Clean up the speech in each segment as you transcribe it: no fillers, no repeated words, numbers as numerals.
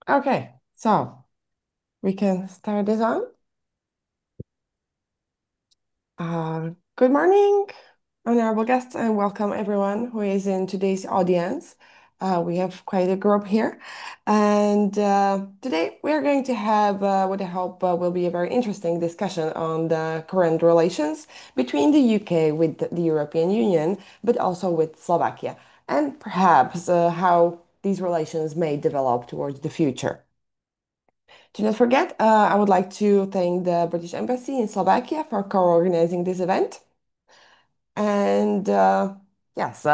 Okay, so we can start this on. Good morning, honorable guests, and welcome everyone who is in today's audience. We have quite a group here, and today we are going to have what I hope will be a very interesting discussion on the current relations between the UK with the European Union, but also with Slovakia, and perhaps how these relations may develop towards the future. Do not forget, I would like to thank the British Embassy in Slovakia for co-organizing this event. And yes,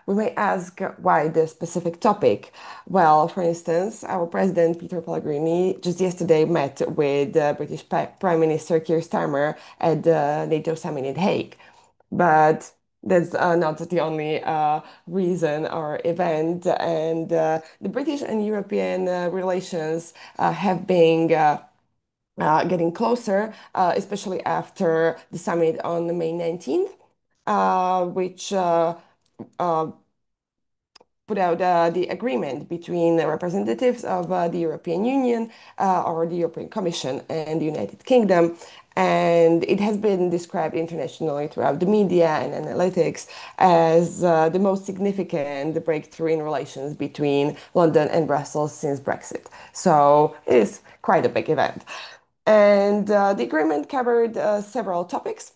we may ask why this specific topic. Well, for instance, our President Peter Pellegrini just yesterday met with British Prime Minister Keir Starmer at the NATO summit in Hague. But that's not the only reason or event. And the British and European relations have been getting closer, especially after the summit on May 19th, which uh, put out the agreement between the representatives of the European Union or the European Commission and the United Kingdom. And it has been described internationally throughout the media and analytics as the most significant breakthrough in relations between London and Brussels since Brexit. So it is quite a big event. And the agreement covered several topics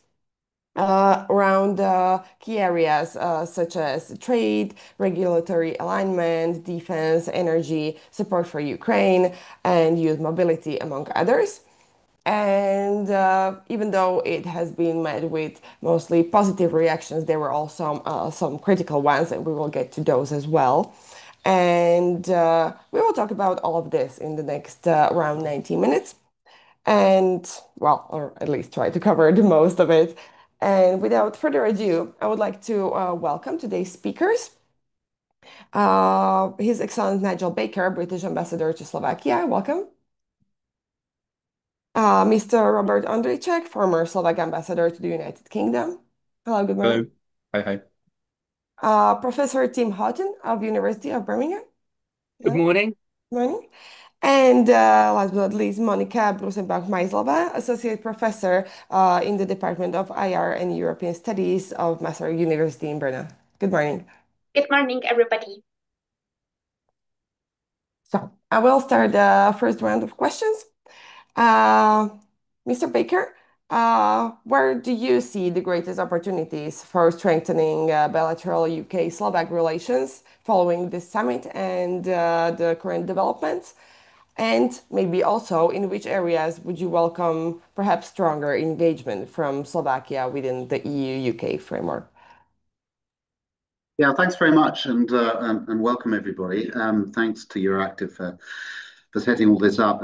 around key areas such as trade, regulatory alignment, defense, energy, support for Ukraine, and youth mobility, among others. And even though it has been met with mostly positive reactions, there were also some critical ones, and we will get to those as well. And we will talk about all of this in the next around 90 minutes. And well, or at least try to cover the most of it. And without further ado, I would like to welcome today's speakers. His Excellency Nigel Baker, British Ambassador to Slovakia. Welcome. Mr. Róbert Ondrejcsák, former Slovak Ambassador to the United Kingdom. Hello, good morning. Hello. Hi, hi. Professor Tim Houghton of University of Birmingham. Good Hello, good morning. morning. And last but not least, Monika Brusenbauch Meislová, Associate Professor in the Department of IR and European Studies of Massaro University in Brno. Good morning. Good morning, everybody. So I will start the first round of questions. Uh, Mr. Baker, where do you see the greatest opportunities for strengthening bilateral UK-Slovak relations following this summit and the current developments? And maybe also in which areas would you welcome perhaps stronger engagement from Slovakia within the EU-UK framework? Yeah, thanks very much, and welcome everybody. Thanks to Euractiv for setting all this up.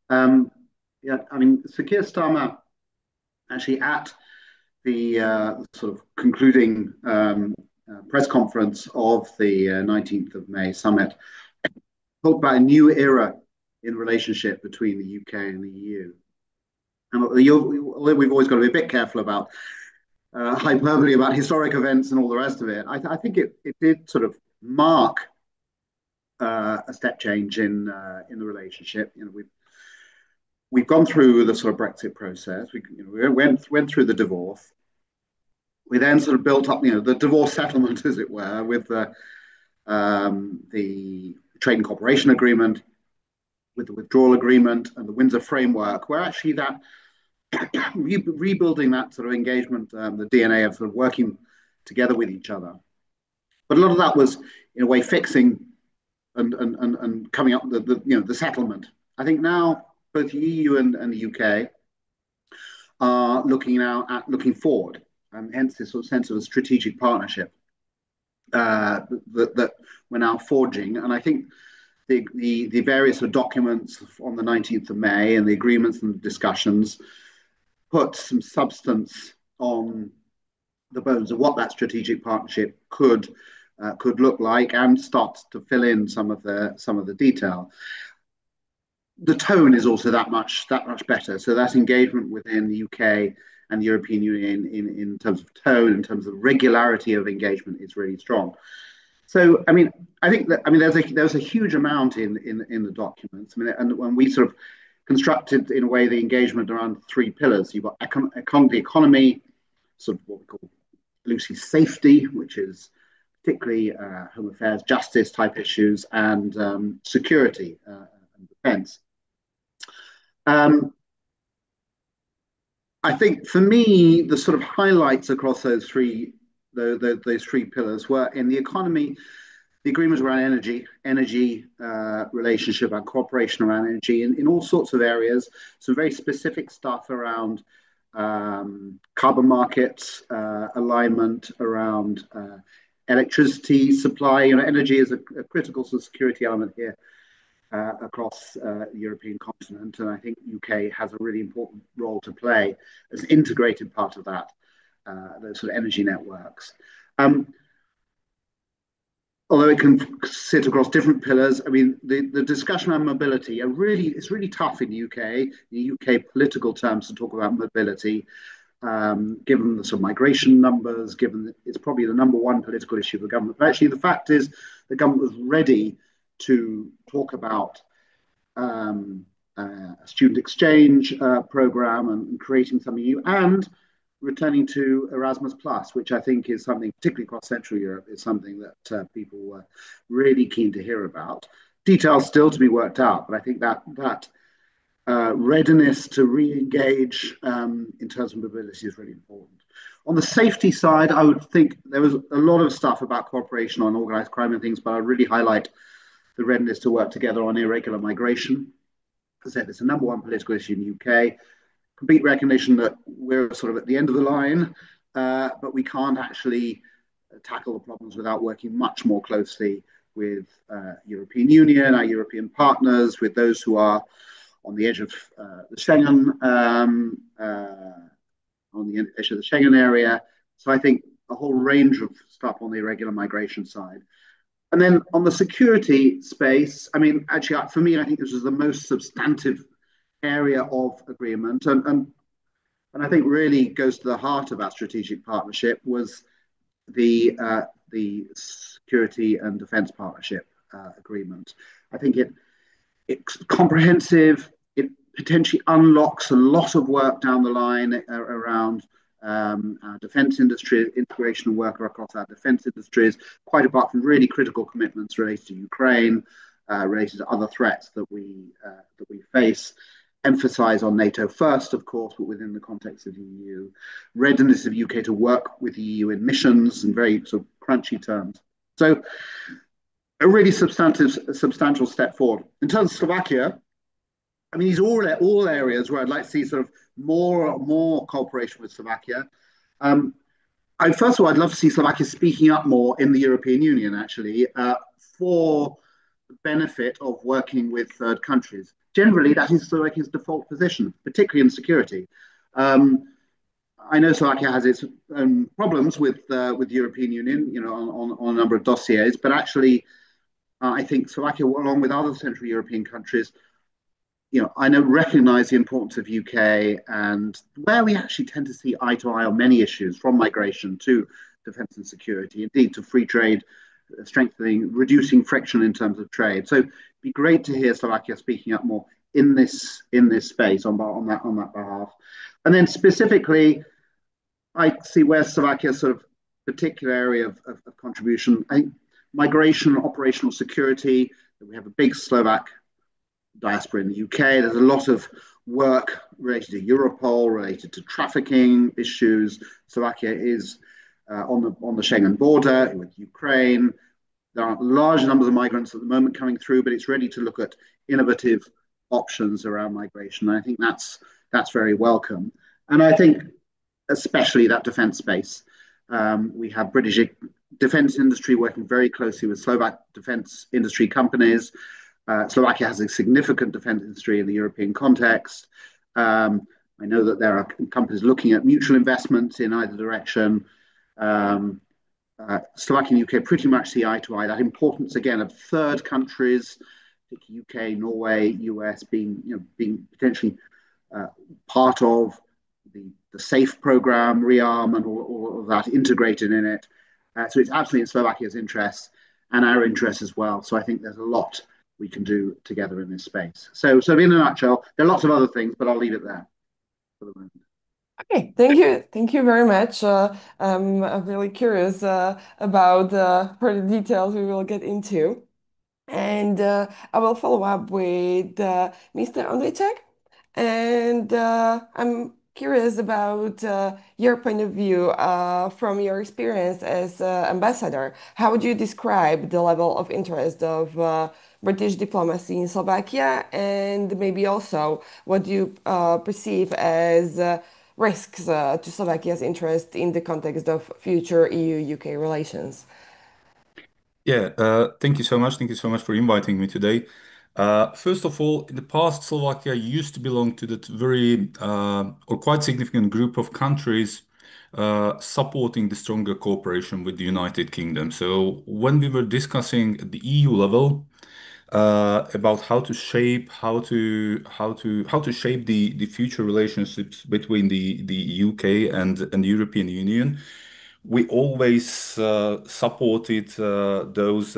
Um, Sir Keir Starmer actually at the sort of concluding press conference of the 19th of May summit talked about a new era in relationship between the UK and the EU. And although we've always got to be a bit careful about hyperbole about historic events and all the rest of it, I think it did sort of mark a step change in the relationship. We've gone through the sort of Brexit process. We went through the divorce. We then sort of built up, the divorce settlement, as it were, with the trade and cooperation agreement, with the withdrawal agreement, and the Windsor framework, where actually that rebuilding that sort of engagement, the DNA of sort of working together with each other. But a lot of that was, in a way, fixing and coming up with the settlement. I think now both the EU and the UK are looking forward, and hence this sort of sense of a strategic partnership that we're now forging. And I think the various sort of documents on the 19th of May and the agreements and the discussions put some substance on the bones of what that strategic partnership could look like, and start to fill in some of the detail. The tone is also that much better. So that engagement within the UK and the European Union in terms of tone, in terms of regularity of engagement, is really strong. So, I think that there's a huge amount in the documents. And when we sort of constructed in a way the engagement around three pillars, you've got the economy, sort of what we call loosely safety, which is particularly home affairs, justice type issues, and security and defence. I think for me, the sort of highlights across those three pillars were in the economy, the agreement around energy relationship and cooperation around energy in all sorts of areas. Some very specific stuff around carbon markets, alignment around electricity supply. Energy is a critical sort of security element here across the European continent, and I think UK has a really important role to play as an integrated part of that, those sort of energy networks. Although it can sit across different pillars, the discussion around mobility it's really tough in the UK political terms to talk about mobility, given the sort of migration numbers, given that it's probably the number one political issue of the government. But actually, the fact is the government was ready to talk about a student exchange program and creating something new, and returning to Erasmus Plus, which I think is something, particularly across Central Europe, is something that people were really keen to hear about. Details still to be worked out, but I think that readiness to re-engage in terms of mobility is really important. On the safety side, I would think there was a lot of stuff about cooperation on organised crime and things, but I'd really highlight the readiness to work together on irregular migration. As I said, it's the number one political issue in the UK. Complete recognition that we're sort of at the end of the line, but we can't actually tackle the problems without working much more closely with European Union, our European partners, with those who are on the edge of the Schengen, area. So I think a whole range of stuff on the irregular migration side. And then on the security space, actually, for me, I think this was the most substantive area of agreement, and I think really goes to the heart of our strategic partnership was the security and defence partnership agreement. I think it's comprehensive. It potentially unlocks a lot of work down the line around our defence industry, integration of work across our defence industries, quite apart from really critical commitments related to Ukraine, related to other threats that we face. Emphasize on NATO first, of course, but within the context of the EU. Readiness of UK to work with the EU in missions and very sort of crunchy terms. So a really substantial step forward. In terms of Slovakia, these are all areas where I'd like to see sort of more cooperation with Slovakia. First of all, I'd love to see Slovakia speaking up more in the European Union, actually, for the benefit of working with third countries. Generally, that is Slovakia's default position, particularly in security. I know Slovakia has its own problems with the European Union, on a number of dossiers, but actually, I think Slovakia, along with other Central European countries, I recognize the importance of UK and where we actually tend to see eye to eye on many issues, from migration to defence and security, indeed to free trade, strengthening, reducing friction in terms of trade. So it'd be great to hear Slovakia speaking up more in this space on that behalf. And then specifically, I see where Slovakia's sort of particular area of contribution. I think migration, operational security. We have a big Slovak diaspora in the UK. There's a lot of work related to Europol, related to trafficking issues. Slovakia is on the Schengen border with Ukraine. There are large numbers of migrants at the moment coming through, but it's ready to look at innovative options around migration. And I think that's very welcome. And I think especially that defence space. We have British defence industry working very closely with Slovak defence industry companies. Slovakia has a significant defence industry in the European context. I know that there are companies looking at mutual investments in either direction. Slovakia and UK pretty much see eye to eye. That importance again of third countries, UK, Norway, US being potentially part of the SAFE program, REARM, and all of that integrated in it. So it's absolutely in Slovakia's interest. and our interests as well. So I think there's a lot we can do together in this space. So in a nutshell, there are lots of other things, but I'll leave it there for the moment. Okay, thank you. Thank you very much. I'm really curious about further details we will get into. And I will follow up with Mr. Ondrejcsák. And I'm curious about your point of view from your experience as ambassador. How would you describe the level of interest of British diplomacy in Slovakia, and maybe also what you perceive as risks to Slovakia's interest in the context of future EU-UK relations? Yeah, thank you so much. Thank you so much for inviting me today. First of all, in the past, Slovakia used to belong to that very or quite significant group of countries supporting the stronger cooperation with the United Kingdom. So when we were discussing at the EU level about how to shape the future relationships between the UK and the European Union, we always supported those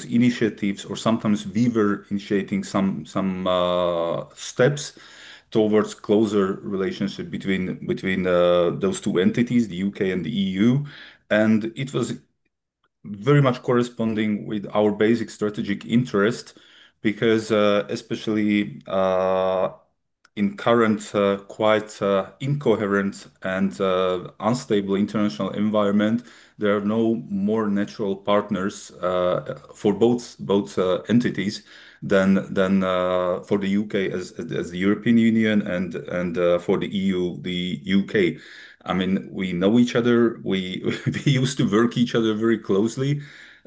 initiatives, or sometimes we were initiating some steps towards closer relationship between those two entities, the UK and the EU, and it was very much corresponding with our basic strategic interest, because especially in current quite incoherent and unstable international environment, there are no more natural partners for both entities than for the UK as the European Union, and for the EU, the UK. I mean, we know each other. We we used to work each other very closely.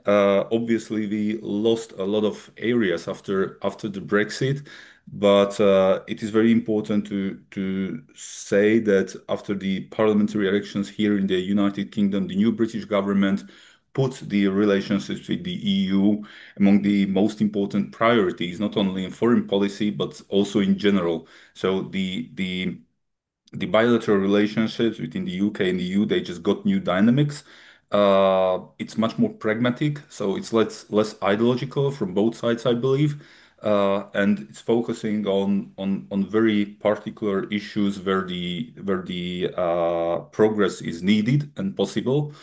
Obviously, we lost a lot of areas after the Brexit, but it is very important to say that after the parliamentary elections here in the United Kingdom, the new British government put the relationships with the EU among the most important priorities, not only in foreign policy but also in general. So the bilateral relationships between the UK and the EU, they just got new dynamics. It's much more pragmatic, so it's less ideological from both sides, I believe, and it's focusing on very particular issues where the progress is needed and possible.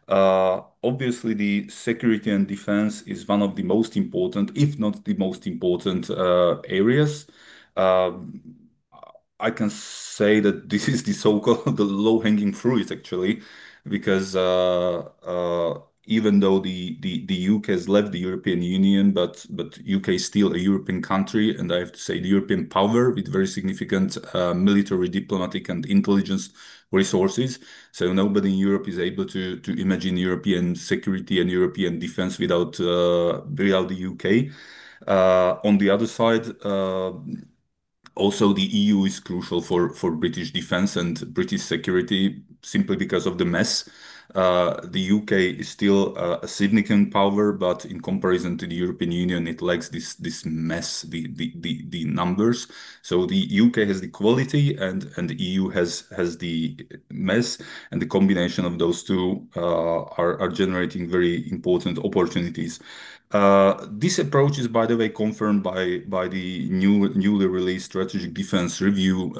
Obviously, the security and defense is one of the most important, if not the most important, areas. Um, I can say that this is the so-called the low-hanging fruit, actually, because even though the UK has left the European Union, but UK is still a European country, and I have to say the European power with very significant military, diplomatic, and intelligence resources. So nobody in Europe is able to imagine European security and European defense without the UK. On the other side, also, the EU is crucial for British defense and British security simply because of the mess. The UK is still a significant power, but in comparison to the European Union, it lacks this mess, the numbers. So the UK has the quality, and the EU has the mess, and the combination of those two are generating very important opportunities. This approach is, by the way, confirmed by the newly released strategic defense review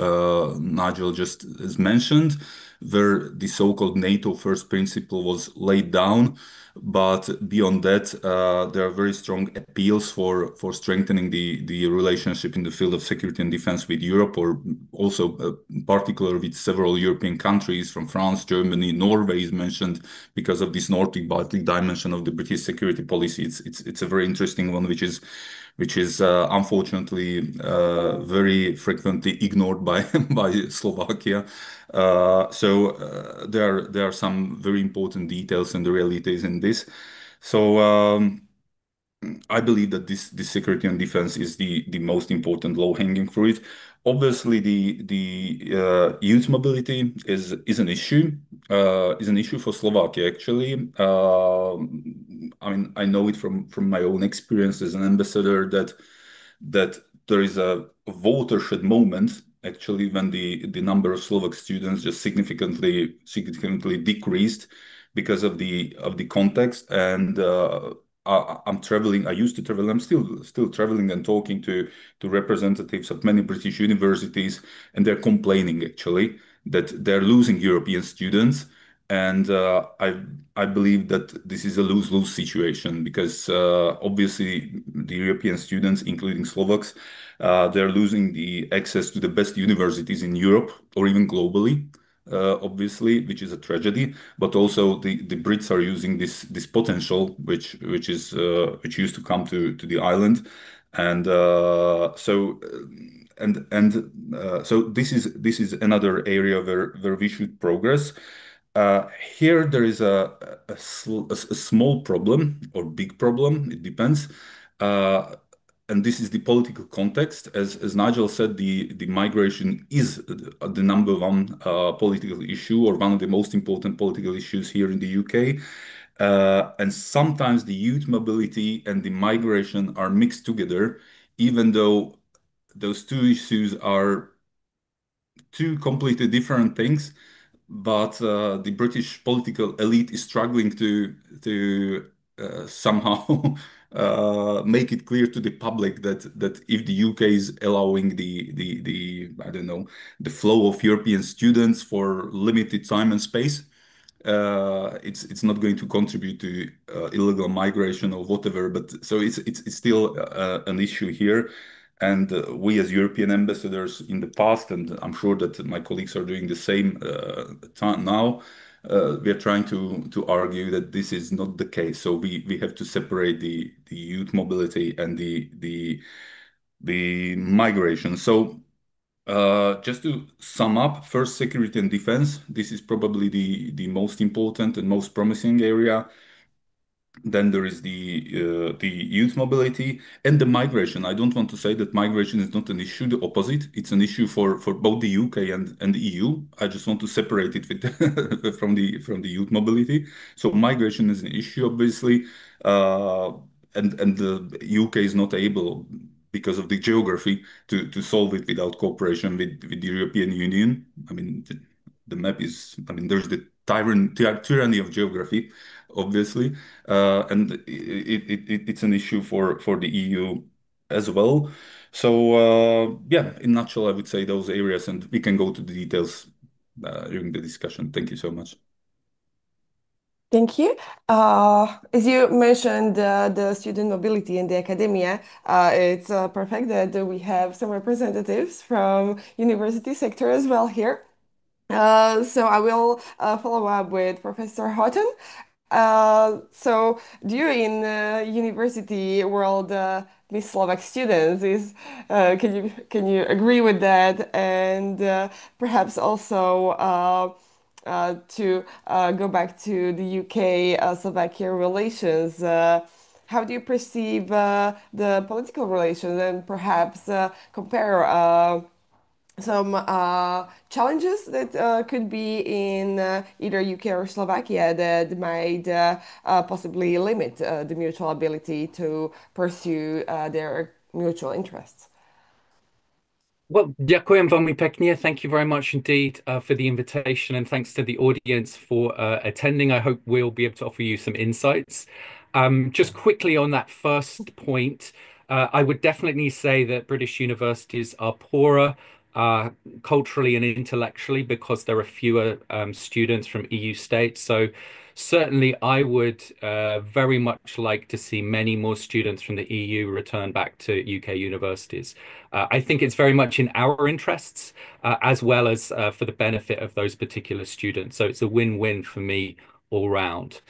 Nigel just has mentioned, where the so-called NATO first principle was laid down. But beyond that, there are very strong appeals for strengthening the relationship in the field of security and defense with Europe, or also particular with several European countries, from France, Germany, Norway is mentioned because of this Nordic-Baltic dimension of the British security policy. It's a very interesting one, which is unfortunately very frequently ignored by Slovakia. So there are some very important details and the realities in this. So I believe that this security and defense is the most important low-hanging fruit. Obviously, the youth mobility is an issue. Is an issue for Slovakia, actually. I mean, I know it from my own experience as an ambassador that there is a watershed moment, actually, when the number of Slovak students just significantly decreased because of the context. And I'm traveling. I used to travel. I'm still traveling and talking to representatives of many British universities, and they're complaining actually that they're losing European students. And I believe that this is a lose-lose situation because obviously the European students, including Slovaks, they're losing the access to the best universities in Europe or even globally, obviously, which is a tragedy. But also the Brits are using this potential, which used to come to the island, and so this is another area where we should progress. Here there is a small problem or big problem, it depends. And this is the political context. As Nigel said, the migration is the number one political issue or one of the most important political issues here in the UK. And sometimes the youth mobility and the migration are mixed together, even though those two issues are two completely different things. But the British political elite is struggling to somehow make it clear to the public that if the UK is allowing the I don't know, the flow of European students for limited time and space, it's not going to contribute to illegal migration or whatever. But so it's still an issue here. And we as European ambassadors in the past, and I'm sure that my colleagues are doing the same time now, we are trying to argue that this is not the case. So we have to separate the youth mobility and the migration. So just to sum up, first, security and defense. This is probably the most important and most promising area. Then there is the youth mobility and the migration. I don't want to say that migration is not an issue. The opposite, it's an issue for both the UK and the EU. I just want to separate it with from the youth mobility. So migration is an issue, obviously, and the UK is not able because of the geography to solve it without cooperation with the European Union. I mean, the map is. I mean, there's the tyranny of geography, obviously, and it's an issue for the EU as well. So yeah, in a nutshell, I would say those areas, and we can go to the details during the discussion. Thank you so much. Thank you. As you mentioned, the student mobility in the academia, it's perfect that we have some representatives from university sector as well here. So I will follow up with Professor Houghton. So do you in university world miss Slovak students? Can you agree with that? And perhaps also to go back to the UK Slovakia relations. How do you perceive the political relations and perhaps compare some challenges that could be in either UK or Slovakia that might possibly limit the mutual ability to pursue their mutual interests? Well, ďakujem veľmi pekne. Thank you very much indeed for the invitation, and thanks to the audience for attending. I hope we'll be able to offer you some insights. Just quickly on that first point, I would definitely say that British universities are poorer culturally and intellectually because there are fewer students from EU states. So certainly I would very much like to see many more students from the EU return back to UK universities. I think it's very much in our interests as well as for the benefit of those particular students. So it's a win-win for me all round.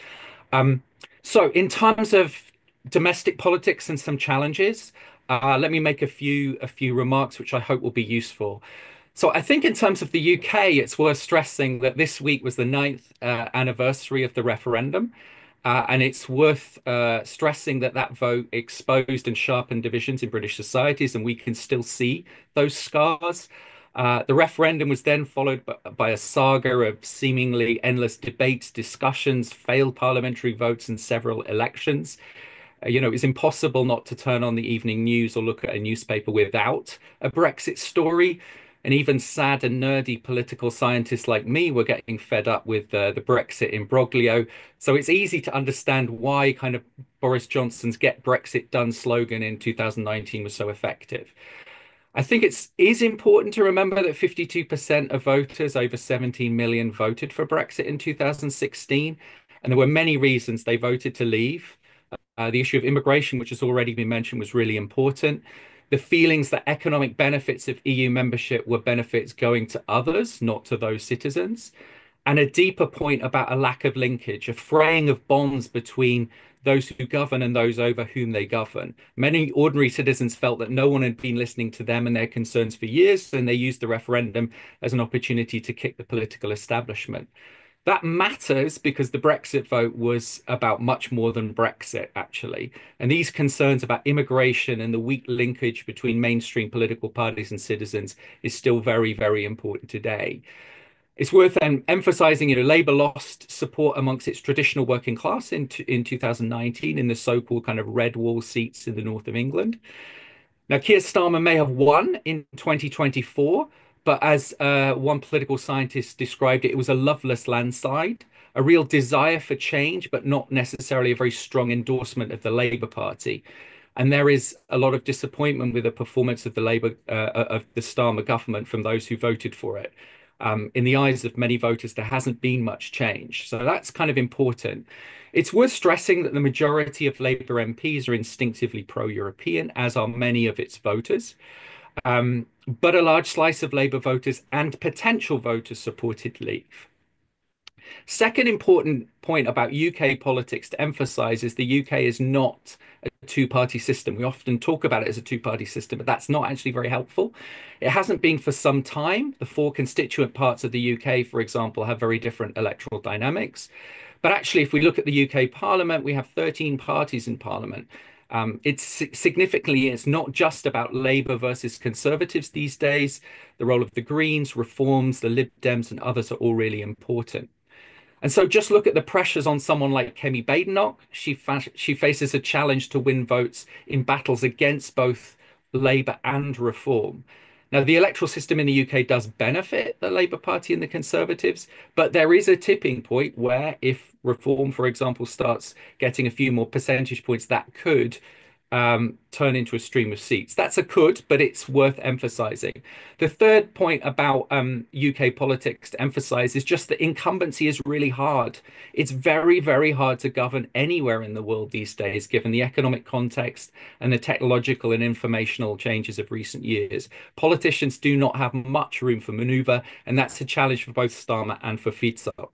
So in terms of domestic politics and some challenges, let me make a few remarks which I hope will be useful. So I think in terms of the UK, it's worth stressing that this week was the 9th anniversary of the referendum. And it's worth stressing that that vote exposed and sharpened divisions in British societies, and we can still see those scars. The referendum was then followed by a saga of seemingly endless debates, discussions, failed parliamentary votes, and several elections. It's impossible not to turn on the evening news or look at a newspaper without a Brexit story. And even sad and nerdy political scientists like me were getting fed up with the Brexit imbroglio. So it's easy to understand why kind of Boris Johnson's Get Brexit Done slogan in 2019 was so effective. I think it is important to remember that 52% of voters, over 17 million, voted for Brexit in 2016. And there were many reasons they voted to leave. The issue of immigration, which has already been mentioned, was really important. The feelings that economic benefits of EU membership were benefits going to others, not to those citizens. And a deeper point about a lack of linkage, a fraying of bonds between those who govern and those over whom they govern. Many ordinary citizens felt that no one had been listening to them and their concerns for years, and they used the referendum as an opportunity to kick the political establishment. That matters because the Brexit vote was about much more than Brexit, actually. And these concerns about immigration and the weak linkage between mainstream political parties and citizens is still very, very important today. It's worth emphasizing, Labour lost support amongst its traditional working class in 2019 in the so-called kind of red wall seats in the north of England. Now, Keir Starmer may have won in 2024, but as one political scientist described it, it was a loveless landslide, a real desire for change, but not necessarily a very strong endorsement of the Labour Party. And there is a lot of disappointment with the performance of the Starmer government from those who voted for it. In the eyes of many voters, there hasn't been much change. So that's kind of important. It's worth stressing that the majority of Labour MPs are instinctively pro-European, as are many of its voters. But a large slice of Labour voters and potential voters supported leave. Second important point about UK politics to emphasize is the UK is not a two-party system. We often talk about it as a two-party system, but that's not actually very helpful. It hasn't been for some time. The four constituent parts of the UK, for example, have very different electoral dynamics. But actually, if we look at the UK Parliament, we have 13 parties in Parliament. It's significantly, it's not just about Labour versus Conservatives these days. The role of the Greens, Reforms, the Lib Dems, and others are all really important. And so just look at the pressures on someone like Kemi Badenoch. She faces a challenge to win votes in battles against both Labour and Reform. Now, the electoral system in the UK does benefit the Labour Party and the Conservatives, but there is a tipping point where if Reform, for example, starts getting a few more percentage points, that could turn into a stream of seats. That's a could, but it's worth emphasizing. The third point about UK politics to emphasize is just that incumbency is really hard. It's very, very hard to govern anywhere in the world these days, given the economic context and the technological and informational changes of recent years. Politicians do not have much room for maneuver, and that's a challenge for both Starmer and for Fico.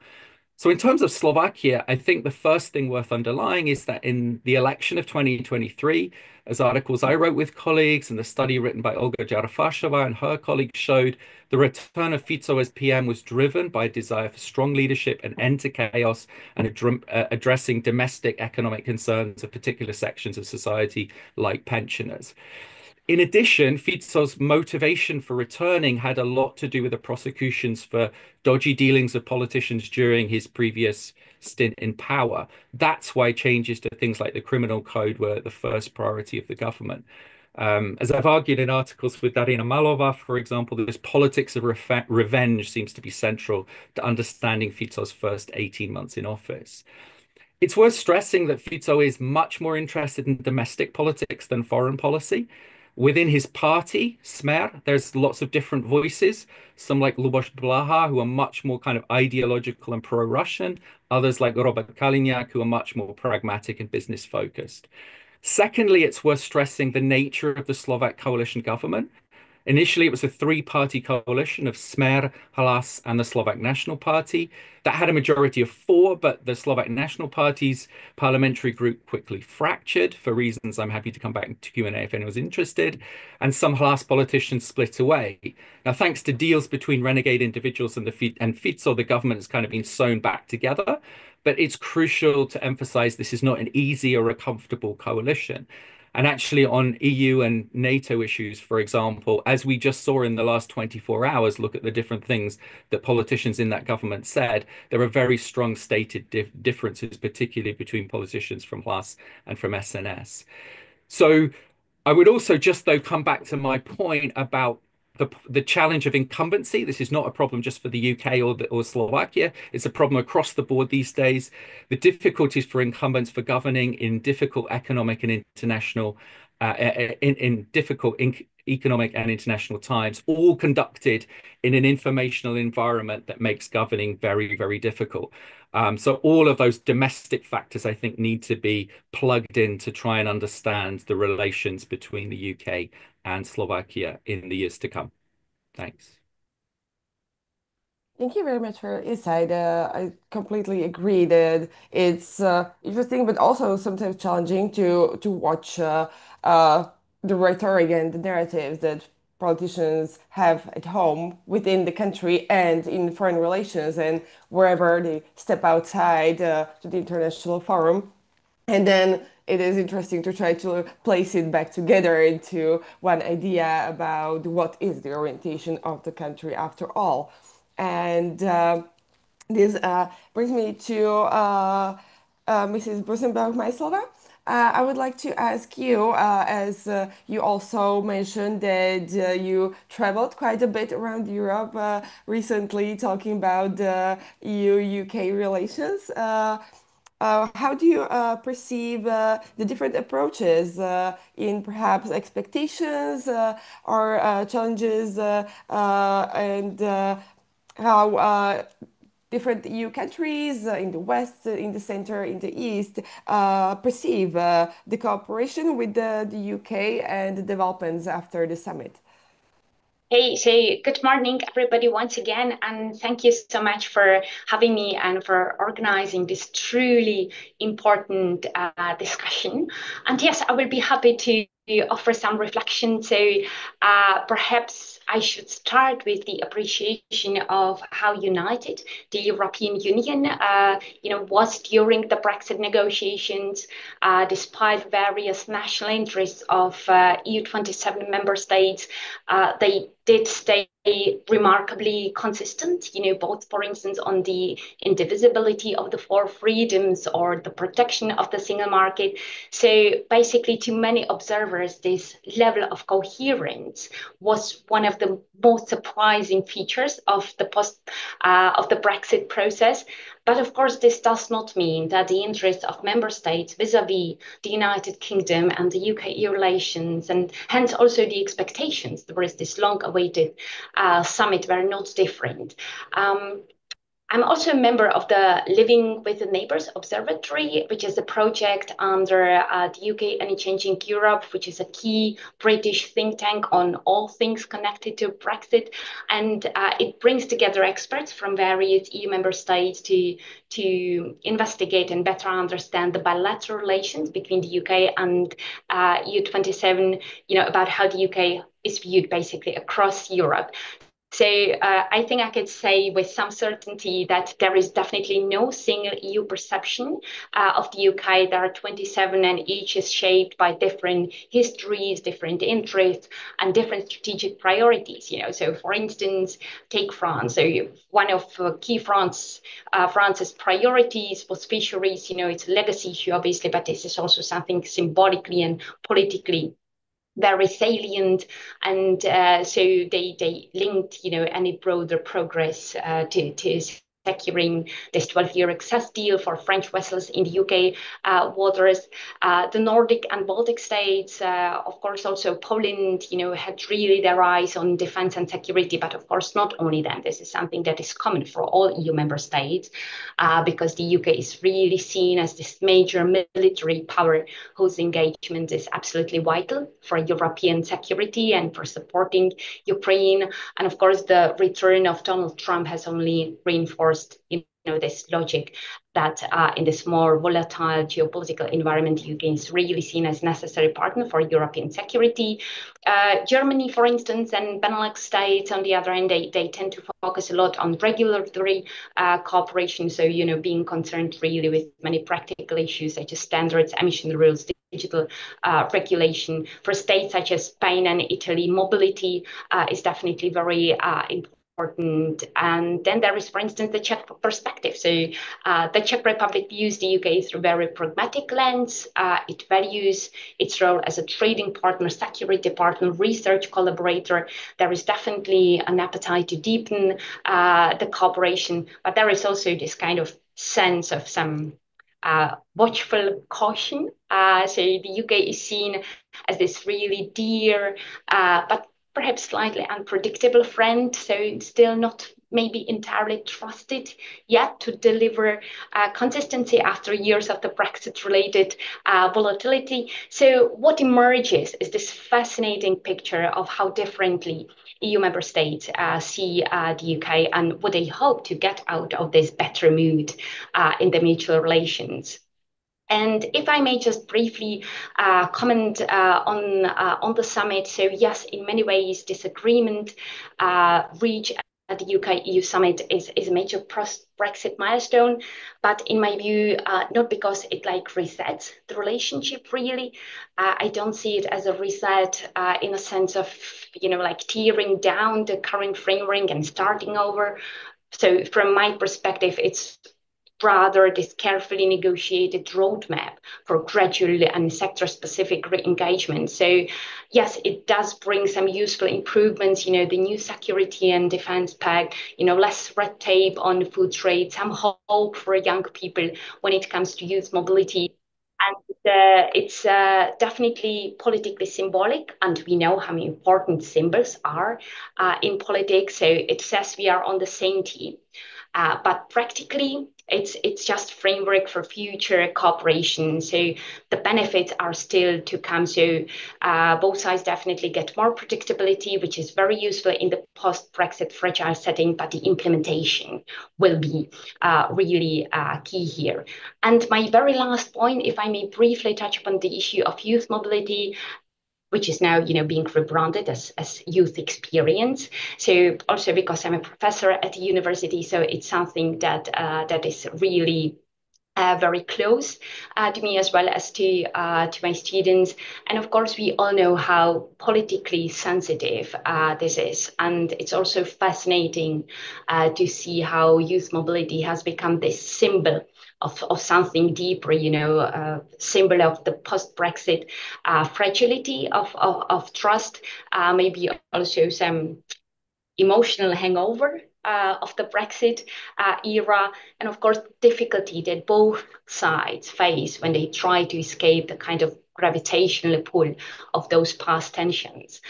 So in terms of Slovakia, I think the first thing worth underlying is that in the election of 2023, as articles I wrote with colleagues and the study written by Olga Jarafashova and her colleagues showed, the return of Fico as PM was driven by a desire for strong leadership and end to chaos and addressing domestic economic concerns of particular sections of society like pensioners. In addition, Fico's motivation for returning had a lot to do with the prosecutions for dodgy dealings of politicians during his previous stint in power. That's why changes to things like the criminal code were the first priority of the government. As I've argued in articles with Darina Malova, for example, this politics of revenge seems to be central to understanding Fico's first 18 months in office. It's worth stressing that Fico is much more interested in domestic politics than foreign policy. Within his party, Smer, there's lots of different voices. Some like Luboš Blaha, who are much more kind of ideological and pro-Russian. Others like Robert Kaliňák, who are much more pragmatic and business-focused. Secondly, it's worth stressing the nature of the Slovak coalition government. Initially, it was a three-party coalition of Smer, Hlas, and the Slovak National Party. That had a majority of four, but the Slovak National Party's parliamentary group quickly fractured for reasons I'm happy to come back to Q&A if anyone's interested. And some Hlas politicians split away. Now, thanks to deals between renegade individuals and Fico, the government has kind of been sewn back together. But it's crucial to emphasize this is not an easy or a comfortable coalition. And actually on EU and NATO issues, for example, as we just saw in the last 24 hours, look at the different things that politicians in that government said, there are very strong stated differences, particularly between politicians from Hlas and from SNS. So I would also just, though, come back to my point about the challenge of incumbency. This is not a problem just for the UK or Slovakia. It's a problem across the board these days. The difficulties for incumbents for governing in difficult economic and international in difficult economic and international times, all conducted in an informational environment that makes governing very, very difficult. So all of those domestic factors, I think, need to be plugged in to try and understand the relations between the UK and Slovakia in the years to come. Thanks. Thank you very much for your insight. I completely agree that it's interesting, but also sometimes challenging to watch the rhetoric and the narratives that politicians have at home, within the country, and in foreign relations, and wherever they step outside to the international forum. And then it is interesting to try to place it back together into one idea about what is the orientation of the country after all. And this brings me to Mrs. Brusenbauch Meislová. I would like to ask you, as you also mentioned that you traveled quite a bit around Europe recently, talking about the EU-UK relations. How do you perceive the different approaches in perhaps expectations or challenges and how different EU countries in the West, in the center, in the East perceive the cooperation with the UK and the developments after the summit? Hey, so good morning, everybody, once again, and thank you so much for having me and for organizing this truly important discussion. And yes, I will be happy to offer some reflection. So perhaps I should start with the appreciation of how united the European Union was during the Brexit negotiations, despite various national interests of EU-27 member states. They did stay remarkably consistent, both, for instance, on the indivisibility of the four freedoms or the protection of the single market. So basically, to many observers, this level of coherence was one of the most surprising features of the Brexit process. But of course, this does not mean that the interests of member states vis-à-vis the United Kingdom and the UK relations, and hence also the expectations, there is this long-awaited summit, were not different. I'm also a member of the Living with the Neighbours Observatory, which is a project under the UK and Changing Europe, which is a key British think tank on all things connected to Brexit. And it brings together experts from various EU member states to investigate and better understand the bilateral relations between the UK and EU-27, about how the UK is viewed basically across Europe. So I think I could say with some certainty that there is definitely no single EU perception of the UK. There are 27 and each is shaped by different histories, different interests, and different strategic priorities. So for instance, take France. So one of key France's priorities was fisheries. It's a legacy issue, obviously, but this is also something symbolically and politically very salient, and so they linked, any broader progress to securing this 12-year access deal for French vessels in the UK waters. The Nordic and Baltic states, of course, also Poland, had really their eyes on defense and security, but of course, not only them. This is something that is common for all EU member states, because the UK is really seen as this major military power whose engagement is absolutely vital for European security and for supporting Ukraine. And of course, the return of Donald Trump has only reinforced this logic that in this more volatile geopolitical environment, the UK is really seen as necessary partner for European security. Germany, for instance, and Benelux states, on the other hand, they tend to focus a lot on regulatory cooperation. So, being concerned really with many practical issues such as standards, emission rules, digital regulation. For states such as Spain and Italy, mobility is definitely very important important. And then there is, for instance, the Czech perspective. So the Czech Republic views the UK through a very pragmatic lens. It values its role as a trading partner, security partner, research collaborator. There is definitely an appetite to deepen the cooperation, but there is also this kind of sense of some watchful caution. So the UK is seen as this really dear, but perhaps slightly unpredictable friend, so still not maybe entirely trusted yet to deliver consistency after years of the Brexit-related volatility. So what emerges is this fascinating picture of how differently EU member states see the UK and what they hope to get out of this better mood in the mutual relations. And if I may just briefly comment on the summit. So yes, in many ways, this agreement reached at the UK-EU summit is a major post-Brexit milestone, but in my view, not because it like resets the relationship really. I don't see it as a reset in a sense of, like tearing down the current framework and starting over. So from my perspective, it's rather this carefully negotiated roadmap for gradual and sector-specific re-engagement. So yes, it does bring some useful improvements, the new security and defense pact, less red tape on food trade, some hope for young people when it comes to youth mobility. And it's definitely politically symbolic, and we know how important symbols are in politics. So it says we are on the same team. But practically, it's just framework for future cooperation. So the benefits are still to come. So both sides definitely get more predictability, which is very useful in the post-Brexit fragile setting, but the implementation will be really key here. And my very last point, if I may briefly touch upon the issue of youth mobility, which is now, being rebranded as youth experience. So also because I'm a professor at the university, so it's something that is really very close to me as well as to my students. And of course, we all know how politically sensitive this is. And it's also fascinating to see how youth mobility has become this symbol of something deeper, symbol of the post-Brexit fragility of trust, maybe also some emotional hangover of the Brexit era, and of course, difficulty that both sides face when they try to escape the kind of gravitational pull of those past tensions.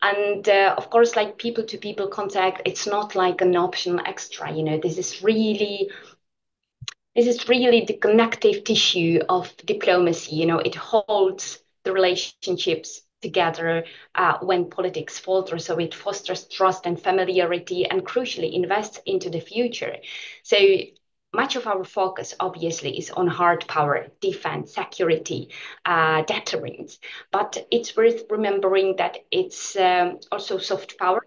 And of course, like people-to-people contact, it's not like an optional extra, this is really the connective tissue of diplomacy. It holds the relationships together when politics falter. So it fosters trust and familiarity and crucially invests into the future. So much of our focus obviously is on hard power, defense, security, deterrence, but it's worth remembering that it's also soft power.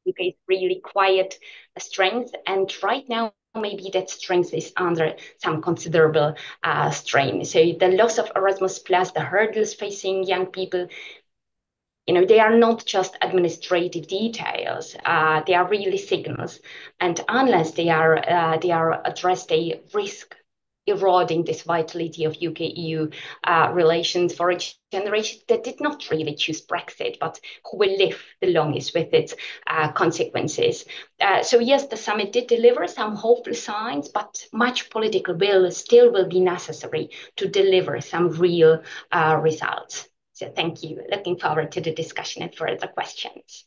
UK is really quiet strength, and right now maybe that strength is under some considerable strain. So the loss of Erasmus Plus, the hurdles facing young people, they are not just administrative details. They are really signals, and unless they are addressed, they risk eroding this vitality of UK-EU relations for a generation that did not really choose Brexit, but who will live the longest with its consequences. So yes, the summit did deliver some hopeful signs, but much political will still will be necessary to deliver some real results. So thank you. Looking forward to the discussion and further questions.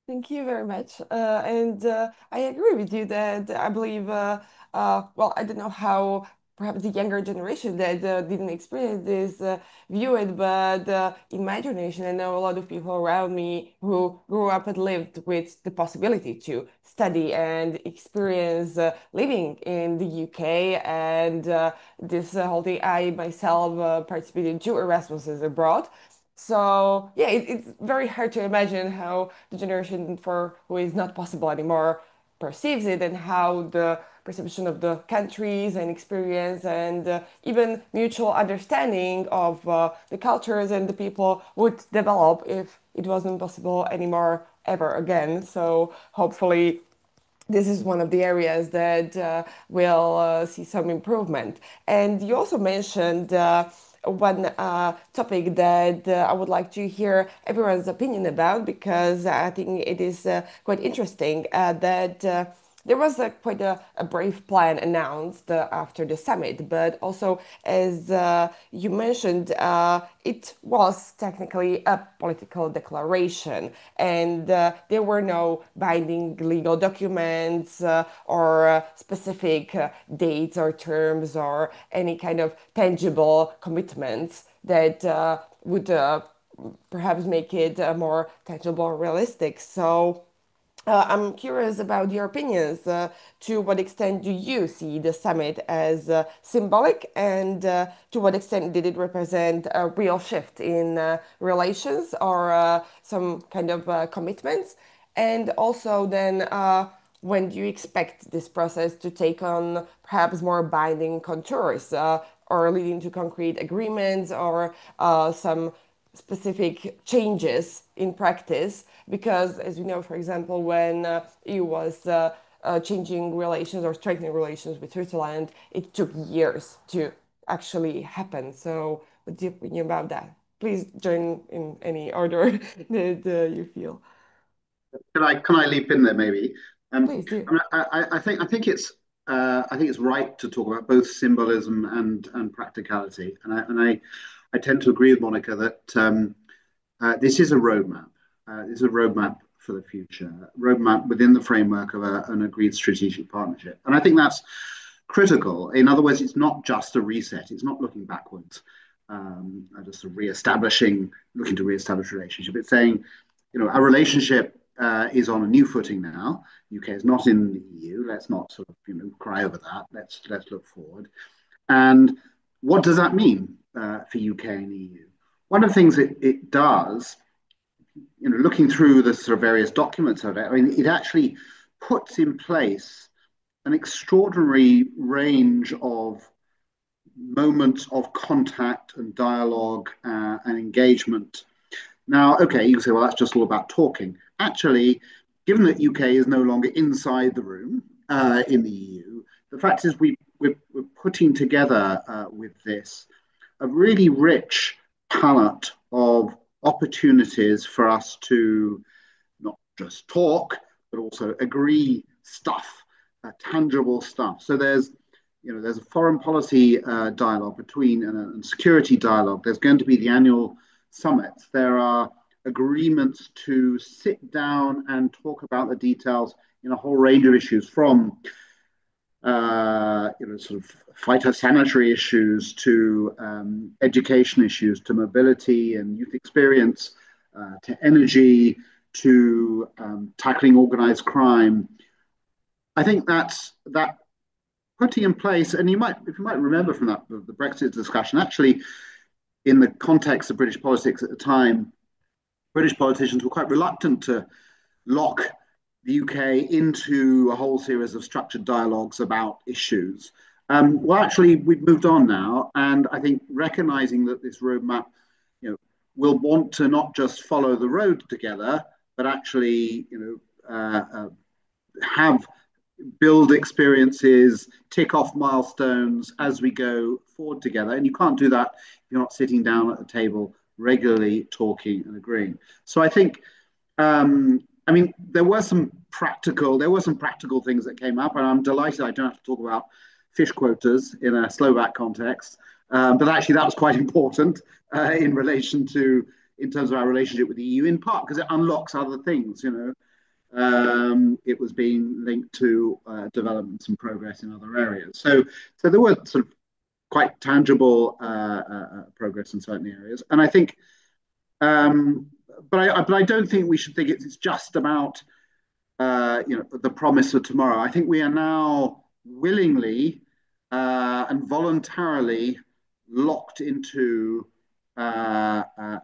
Thank you very much. And I agree with you that I believe, well, I don't know how perhaps the younger generation that didn't experience this view it, but in my generation, I know a lot of people around me who grew up and lived with the possibility to study and experience living in the UK. And this whole thing, I myself participated to Erasmus abroad. So yeah, it's very hard to imagine how the generation for who is not possible anymore perceives it and how the perception of the countries and experience and even mutual understanding of the cultures and the people would develop if it wasn't possible anymore ever again. So hopefully this is one of the areas that will see some improvement. And you also mentioned one topic that I would like to hear everyone's opinion about, because I think it is quite interesting that there was quite a brave plan announced after the summit, but also, as you mentioned, it was technically a political declaration, and there were no binding legal documents or specific dates or terms or any kind of tangible commitments that would perhaps make it more tangible or realistic. So I'm curious about your opinions. To what extent do you see the summit as symbolic, and to what extent did it represent a real shift in relations or some kind of commitments? And also, then, when do you expect this process to take on perhaps more binding contours or leading to concrete agreements or some specific changes in practice? Because, as we know, for example, when EU was changing relations or strengthening relations with Switzerland, it took years to actually happen. So what's your opinion about that? Please join in any order that you feel. Can I leap in there maybe? Please do. I think it's right to talk about both symbolism and practicality, and I tend to agree with Monica that this is a roadmap. This is a roadmap for the future, roadmap within the framework of an agreed strategic partnership, and I think that's critical. In other words, it's not just a reset. It's not looking backwards, just looking to reestablish a relationship. It's saying, our relationship is on a new footing now. UK is not in the EU. Let's not sort of cry over that. Let's look forward. And what does that mean for UK and EU? One of the things it does, looking through the sort of various documents of it, I mean, it actually puts in place an extraordinary range of moments of contact and dialogue and engagement. Now, okay, you can say, well, that's just all about talking. Actually, given that UK is no longer inside the room in the EU, the fact is we're putting together with this a really rich palette of opportunities for us to not just talk, but also agree stuff, tangible stuff. So there's a foreign policy dialogue and security dialogue. There's going to be the annual summits. There are agreements to sit down and talk about the details in a whole range of issues, from sort of phytosanitary issues to education issues, to mobility and youth experience, to energy, to tackling organized crime. I think that putting in place, and if you might remember from the Brexit discussion, actually, in the context of British politics at the time, British politicians were quite reluctant to lock the UK into a whole series of structured dialogues about issues. Well, actually, we've moved on now, and I think recognizing that this roadmap, will want to not just follow the road together, but actually, build experiences, tick off milestones as we go forward together. And you can't do that if you're not sitting down at the table regularly, talking and agreeing. So I think, there were some practical things that came up, and I'm delighted I don't have to talk about fish quotas in a Slovak context. But actually, that was quite important in terms of our relationship with the EU, in part because it unlocks other things. It was being linked to developments and progress in other areas. So there were sort of quite tangible progress in certain areas, and I think. But I don't think we should think it's just about the promise of tomorrow. I think we are now willingly and voluntarily locked into an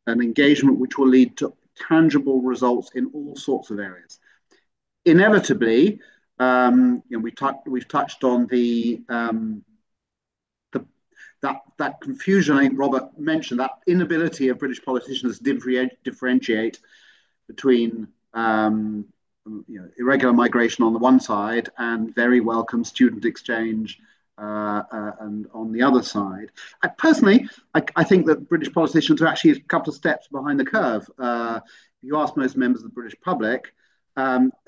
engagement which will lead to tangible results in all sorts of areas. Inevitably, we've touched on that confusion. I think Robert mentioned that inability of British politicians to differentiate between irregular migration on the one side and very welcome student exchange and on the other side. I think that British politicians are actually a couple of steps behind the curve. If you ask most members of the British public,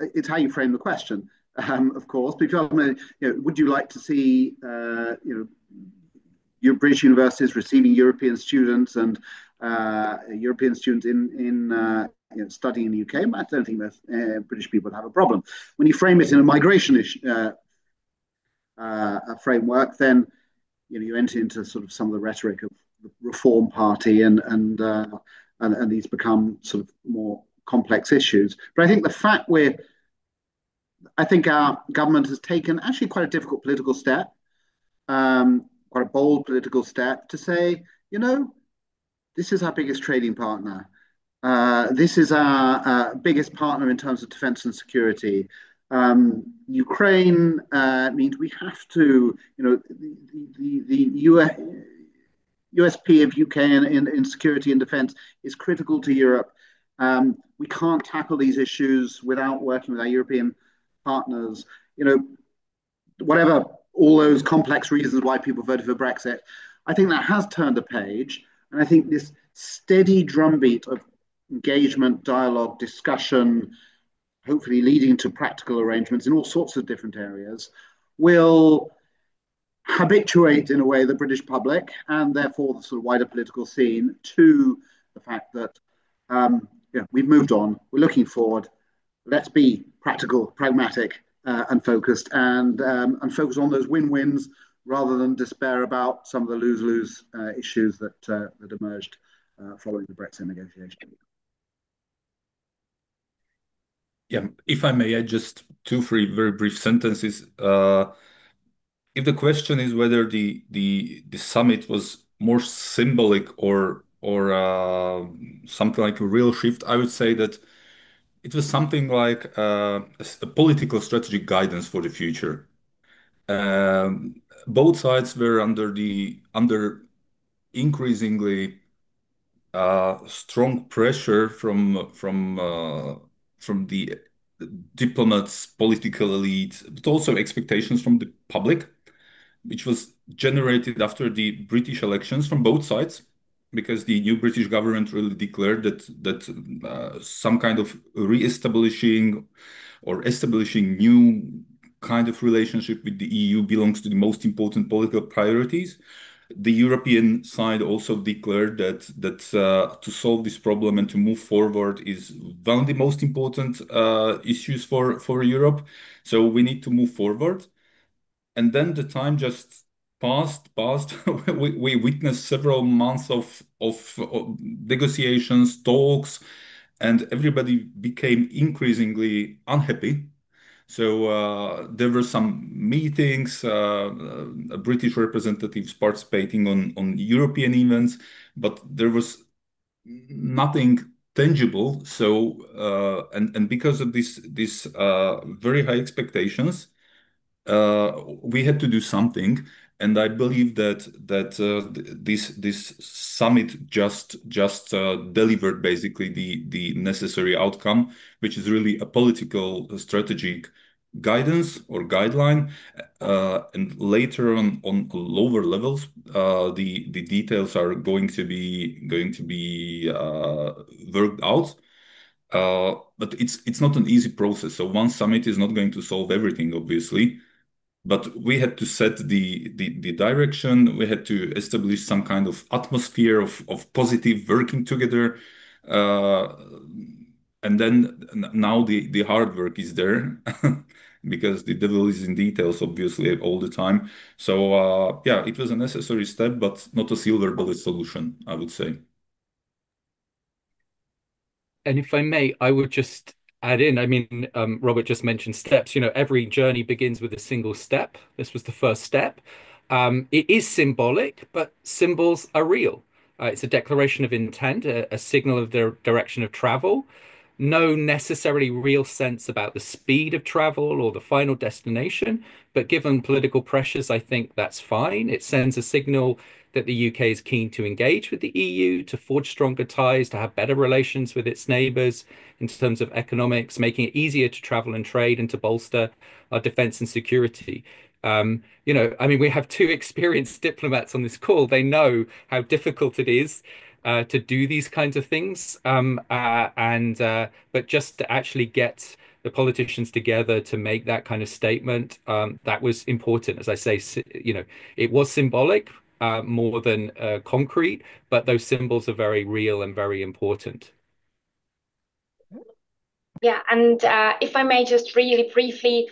it's how you frame the question, of course. But if you ask them, would you like to see your British universities receiving European students and European students in studying in the UK? I don't think that British people would have a problem. When you frame it in a migration framework, then you enter into sort of some of the rhetoric of the Reform Party, and these become sort of more complex issues. But I think the fact I think our government has taken actually quite a difficult political step, quite a bold political step to say, this is our biggest trading partner. This is our biggest partner in terms of defense and security. Ukraine means we have to, the USP of UK in security and defense is critical to Europe. We can't tackle these issues without working with our European partners. Whatever all those complex reasons why people voted for Brexit, I think that has turned a page. And I think this steady drumbeat of engagement, dialogue, discussion, hopefully leading to practical arrangements in all sorts of different areas, will habituate in a way the British public and therefore the sort of wider political scene to the fact that we've moved on, we're looking forward, let's be practical, pragmatic, and focused, and focus on those win-wins rather than despair about some of the lose-lose issues that emerged following the Brexit negotiation. Yeah, if I may add just 2-3 very brief sentences. If the question is whether the summit was more symbolic or something like a real shift, I would say that it was something like a political strategic guidance for the future. Both sides were under increasingly strong pressure from the diplomats, political elite, but also expectations from the public, which was generated after the British elections from both sides, because the new British government really declared that some kind of re-establishing or establishing new kind of relationship with the EU belongs to the most important political priorities. The European side also declared that to solve this problem and to move forward is one of the most important issues for Europe. So we need to move forward. And then the time just passed. We witnessed several months of negotiations, talks, and everybody became increasingly unhappy. So there were some meetings, British representatives participating on European events, but there was nothing tangible. So and because of this very high expectations, we had to do something. And I believe that this summit just delivered basically the necessary outcome, which is really a political strategic guidance or guideline. And later on lower levels, the details are going to be worked out. But it's not an easy process. So one summit is not going to solve everything, obviously. But we had to set the direction. We had to establish some kind of atmosphere of positive working together. And then now the hard work is there because the devil is in details, obviously, all the time. So yeah, it was a necessary step, but not a silver bullet solution, I would say. And if I may, I would just add in, I mean, Robert just mentioned steps. Every journey begins with a single step. This was the first step. It is symbolic, but symbols are real. It's a declaration of intent, a signal of the direction of travel. No necessarily real sense about the speed of travel or the final destination, but given political pressures, I think that's fine. It sends a signal that the UK is keen to engage with the EU, to forge stronger ties, to have better relations with its neighbours in terms of economics, making it easier to travel and trade and to bolster our defence and security. You know, I mean, we have two experienced diplomats on this call. They know how difficult it is to do these kinds of things. But just to actually get the politicians together to make that kind of statement, that was important. As I say, you know, it was symbolic more than concrete, but those symbols are very real and very important. Yeah, and if I may just really briefly,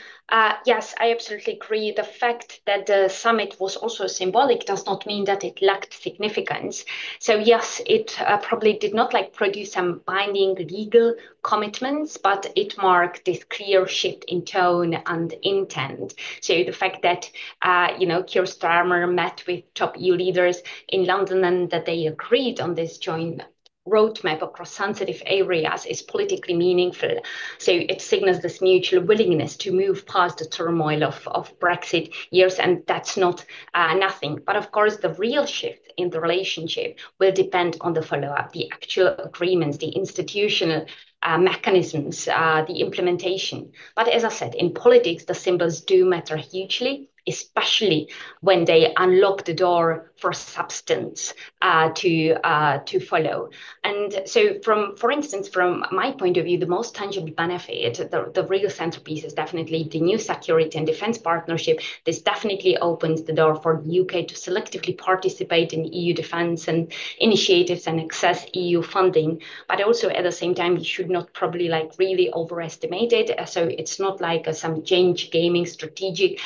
yes, I absolutely agree. The fact that the summit was also symbolic does not mean that it lacked significance. So yes, it probably did not like produce some binding legal commitments, but it marked this clear shift in tone and intent. So the fact that, you know, Keir Starmer met with top EU leaders in London and that they agreed on this joint roadmap across sensitive areas is politically meaningful. So it signals this mutual willingness to move past the turmoil of Brexit years, and that's not nothing. But of course, the real shift in the relationship will depend on the follow-up, the actual agreements, the institutional mechanisms, the implementation. But as I said, in politics, the symbols do matter hugely, especially when they unlock the door for substance to follow. And so, for instance, from my point of view, the most tangible benefit, the real centerpiece is definitely the new security and defense partnership. This definitely opens the door for the UK to selectively participate in EU defense and initiatives and access EU funding. But also at the same time, you should not probably like really overestimate it. So it's not like some change gaming strategic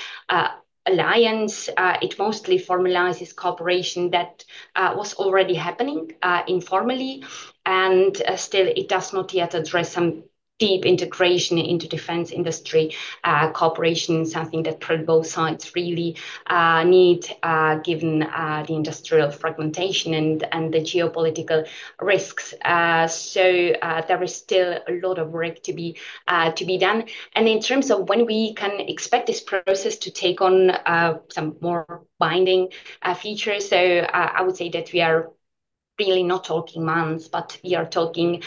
alliance. It mostly formalizes cooperation that was already happening informally, and still it does not yet address some deep integration into defense industry cooperation, something that both sides really need, given the industrial fragmentation and the geopolitical risks. So there is still a lot of work to be done. And in terms of when we can expect this process to take on some more binding features, so I would say that we are really not talking months, but we are talking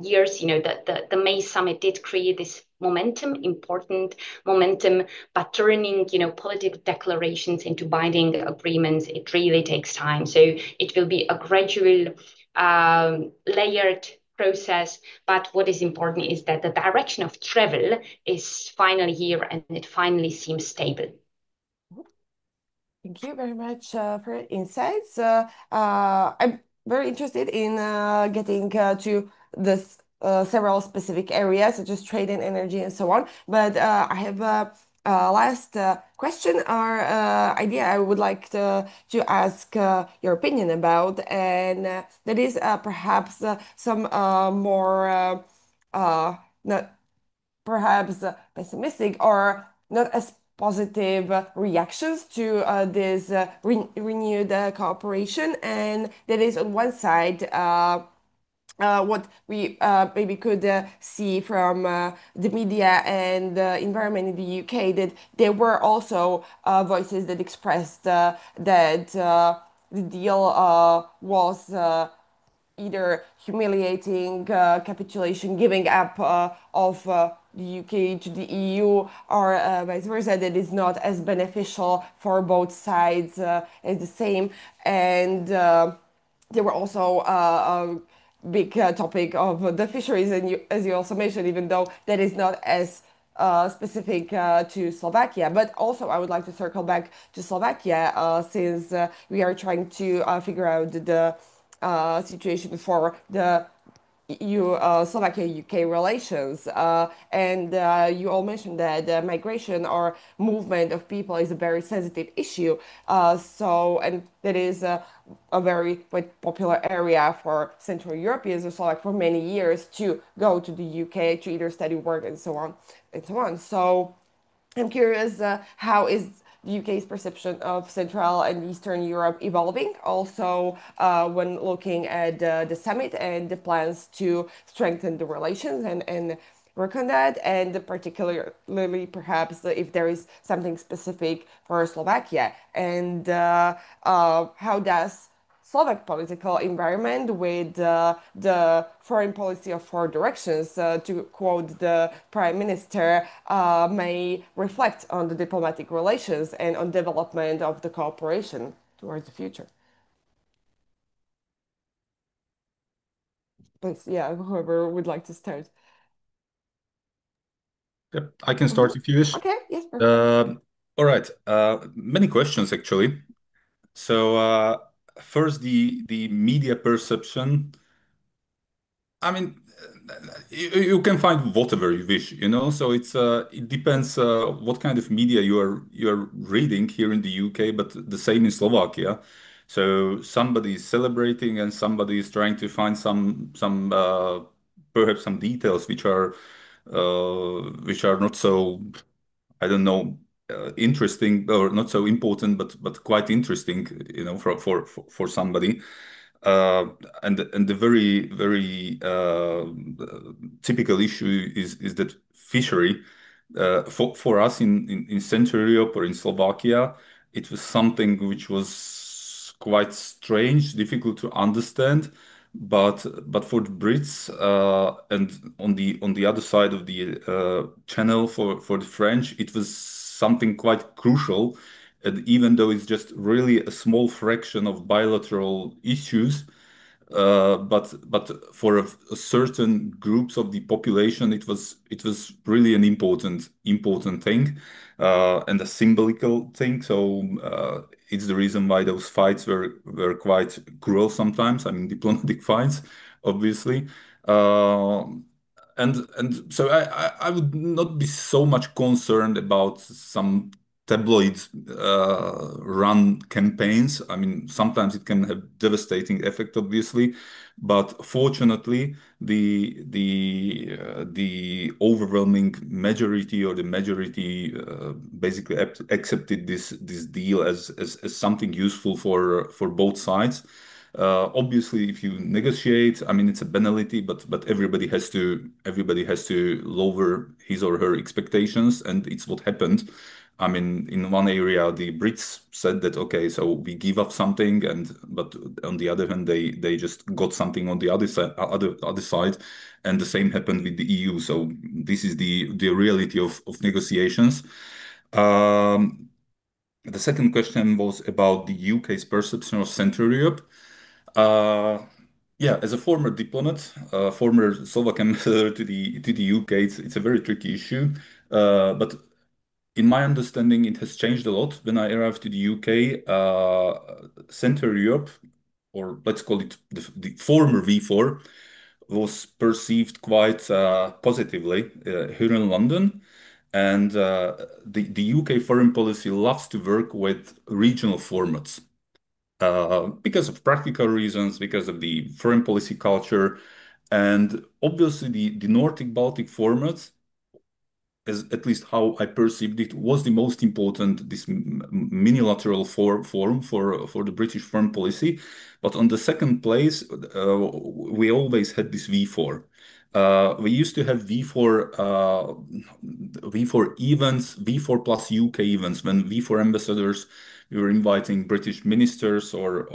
years. You know, the May summit did create this momentum, important momentum, but turning, you know, political declarations into binding agreements, it really takes time. So it will be a gradual, layered process. But what is important is that the direction of travel is finally here and it finally seems stable. Thank you very much for your insights. I'm very interested in getting to this several specific areas such as trade and energy and so on. But I have a last question or idea I would like to ask your opinion about, and that is perhaps some more not perhaps pessimistic or not as positive reactions to this renewed cooperation. And that is on one side what we maybe could see from the media and the environment in the UK, that there were also voices that expressed that the deal was either humiliating capitulation, giving up of the UK to the EU, or vice versa, that is not as beneficial for both sides as the same. And there were also a big topic of the fisheries, and as you also mentioned, even though that is not as specific to Slovakia. But also, I would like to circle back to Slovakia since we are trying to figure out the situation for the Slovakia-UK relations. And you all mentioned that migration or movement of people is a very sensitive issue. And that is a very quite popular area for Central Europeans or Slovak for many years to go to the UK to either study, work, and so on and so on. So I'm curious, how is the UK's perception of Central and Eastern Europe evolving, also when looking at the summit and the plans to strengthen the relations, and work on that, and particularly perhaps if there is something specific for Slovakia, and how does Slovak political environment with the foreign policy of four directions, to quote the Prime Minister, may reflect on the diplomatic relations and on development of the cooperation towards the future. Please, yeah, whoever would like to start. Yep, I can start if you wish. Okay, yes, perfect. All right. Many questions actually. So first, the media perception. I mean, you can find whatever you wish, you know. So it depends what kind of media you are reading here in the UK, but the same in Slovakia. So somebody is celebrating and somebody is trying to find some perhaps some details which are not so, I don't know, interesting or not so important, but quite interesting, you know, for somebody. And the very typical issue is that fishery for us in Central Europe or in Slovakia, it was something which was quite strange, difficult to understand. But for the Brits and on the other side of the channel for the French, it was something quite crucial. And even though it's just really a small fraction of bilateral issues, but for a certain groups of the population, it was really an important thing and a symbolical thing. So it's the reason why those fights were quite cruel sometimes. I mean, diplomatic fights, obviously. And so I would not be so much concerned about some tabloid run campaigns. I mean, sometimes it can have devastating effect, obviously, but fortunately, the overwhelming majority or the majority basically accepted this deal as something useful for both sides. Obviously, if you negotiate, I mean, it's a banality, but everybody has to lower his or her expectations, and it's what happened. I mean, in one area, the Brits said that, okay, so we give up something, but on the other hand, they just got something on the other side, and the same happened with the EU. So this is the reality of negotiations. The second question was about the UK's perception of Central Europe. Yeah, as a former diplomat, former Slovak ambassador to the UK, it's a very tricky issue. But in my understanding, it has changed a lot when I arrived to the UK. Central Europe, or let's call it the former V4, was perceived quite positively here in London. And the UK foreign policy loves to work with regional formats because of practical reasons, because of the foreign policy culture. And obviously, the Nordic Baltic formats, as at least how I perceived it, was the most important, this minilateral forum for the British foreign policy. But on the second place, we always had this V4. We used to have V4 events, V4 plus UK events, when V4 ambassadors, we were inviting British ministers or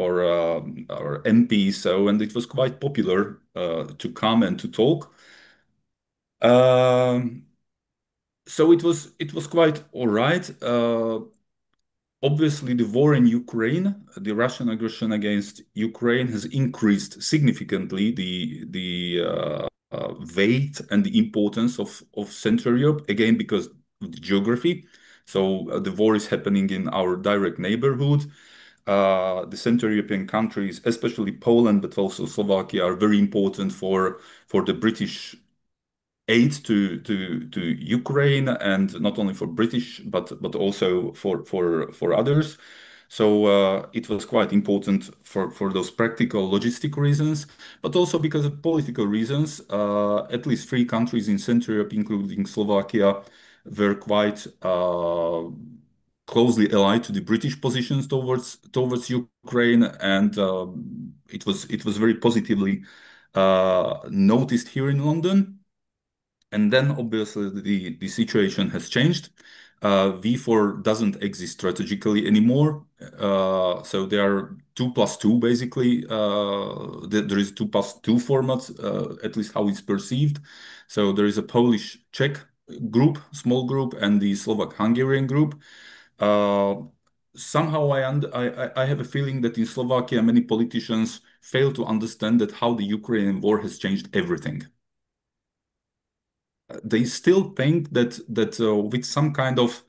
MPs, so, and it was quite popular to come and to talk. So it was quite all right. Obviously, the war in Ukraine, the Russian aggression against Ukraine, has increased significantly the weight and the importance of Central Europe, again because of the geography. So the war is happening in our direct neighborhood. The Central European countries, especially Poland, but also Slovakia, are very important for the British aid to Ukraine, and not only for British but also for others. So it was quite important for those practical logistic reasons, but also because of political reasons. At least three countries in Central Europe, including Slovakia, were quite closely allied to the British positions towards Ukraine, and it was very positively noticed here in London. And then obviously the situation has changed. V4 doesn't exist strategically anymore. So there are 2+2 basically. There is 2+2 format, at least how it's perceived. So there is a Polish-Czech group, small group, and the Slovak-Hungarian group. Somehow I have a feeling that in Slovakia, many politicians fail to understand that how the Ukrainian war has changed everything. They still think that with some kind of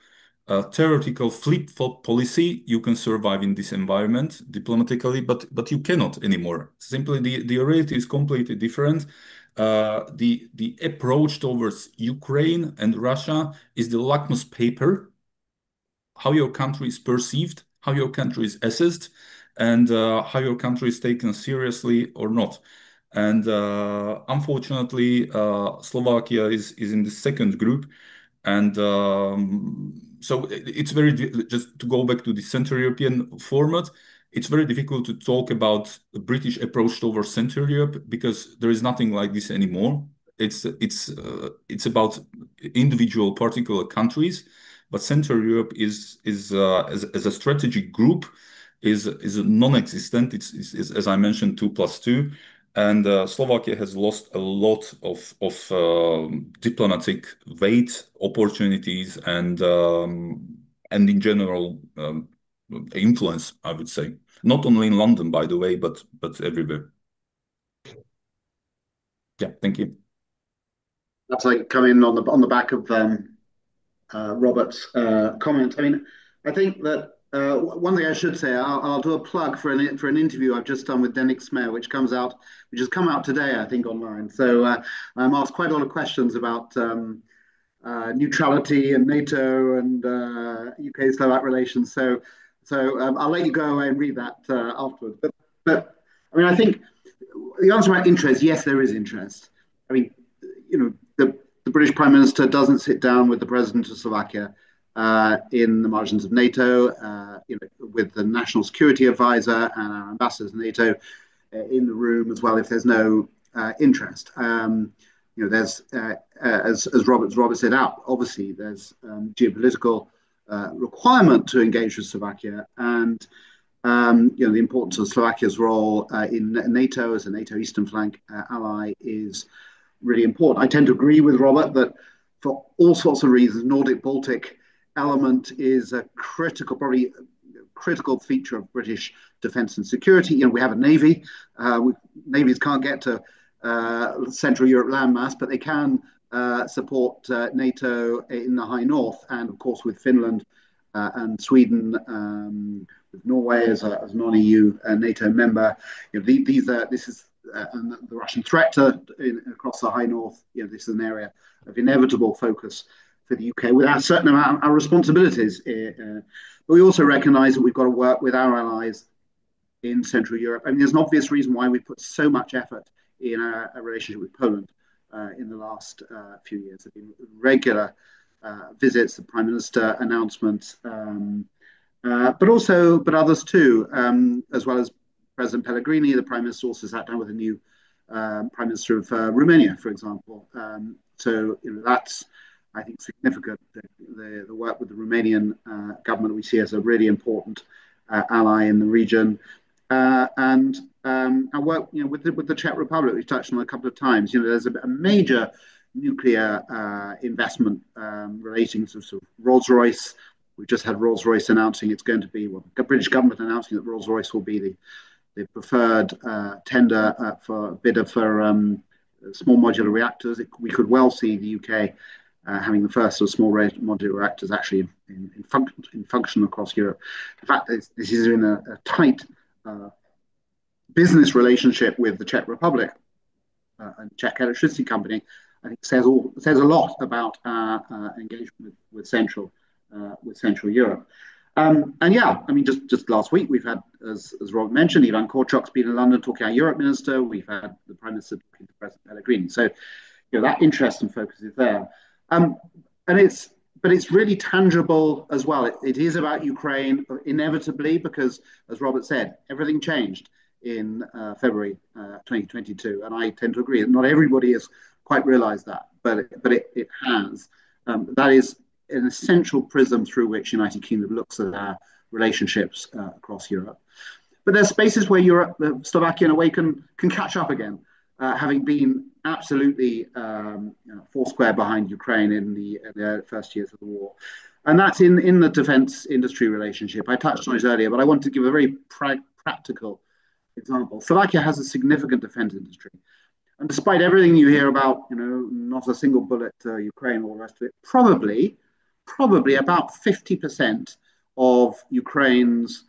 theoretical flip-flop policy, you can survive in this environment diplomatically, but you cannot anymore. Simply, the reality is completely different. The approach towards Ukraine and Russia is the lakmus paper, how your country is perceived, how your country is assessed, and how your country is taken seriously or not. And unfortunately, Slovakia is in the second group. And so it's just to go back to the Central European format, it's very difficult to talk about the British approach towards Central Europe because there is nothing like this anymore. It's about individual particular countries, but Central Europe is as a strategic group is non-existent. It's as I mentioned, 2+2. And Slovakia has lost a lot of diplomatic weight, opportunities, and in general influence, I would say. Not only in London, by the way, but everywhere. Yeah, thank you. That's like coming on the back of Robert's comment. I mean, I think that one thing I should say, I'll do a plug for an interview I've just done with Denik Smer, which has come out today, I think, online. So I'm asked quite a lot of questions about neutrality and NATO and UK-Slovak relations. So I'll let you go away and read that afterwards. But I mean, I think the answer about interest, yes, there is interest. I mean, the British Prime Minister doesn't sit down with the President of Slovakia in the margins of NATO, with the National Security Advisor and our ambassadors in NATO in the room as well if there's no interest. There's, as Robert set out, obviously there's geopolitical requirement to engage with Slovakia, and the importance of Slovakia's role in NATO as a NATO Eastern Flank ally is really important. I tend to agree with Robert that for all sorts of reasons, Nordic-Baltic element is a critical feature of British defence and security. We have a navy. Navies can't get to Central Europe landmass, but they can support NATO in the High North, and of course with Finland and Sweden, with Norway as a non-EU NATO member. This is and the Russian threat across the High North. This is an area of inevitable focus for the UK, with a certain amount of our responsibilities. But we also recognise that we've got to work with our allies in Central Europe. I mean, there's an obvious reason why we put so much effort in our relationship with Poland in the last few years. There have been regular visits, the Prime Minister announcements, but others too, as well as President Pellegrini. The Prime Minister also sat down with the new Prime Minister of Romania, for example. So that's, I think, significant. The work with the Romanian government we see as a really important ally in the region, and our work, with the Czech Republic, we've touched on a couple of times. There's a major nuclear investment relating to sort of Rolls-Royce. We've just had Rolls-Royce announcing it's going to be, the British government announcing that Rolls-Royce will be the preferred tender for bidder for small modular reactors. We could well see the UK having the first of small modular reactors actually in function across Europe. In fact, this is in a tight business relationship with the Czech Republic and Czech Electricity Company. I think says a lot about our engagement with Central Europe. And yeah, I mean, just last week we've had, as Robert mentioned, Ivan Korczok's been in London talking to our Europe Minister. We've had the Prime Minister talking to President Pellegrini. So that interest and focus is there. But it's really tangible as well. It is about Ukraine inevitably, because, as Robert said, everything changed in February 2022, and I tend to agree that not everybody is quite realize that, but it has. That is an essential prism through which United Kingdom looks at our relationships across Europe. But there's spaces where Europe, Slovakia in a way can catch up again, having been absolutely foursquare behind Ukraine in the first years of the war. And that's in the defense industry relationship. I touched on it earlier, but I want to give a very practical example. Slovakia has a significant defense industry. And despite everything you hear about, not a single bullet to Ukraine, all the rest of it, probably about 50% of Ukraine's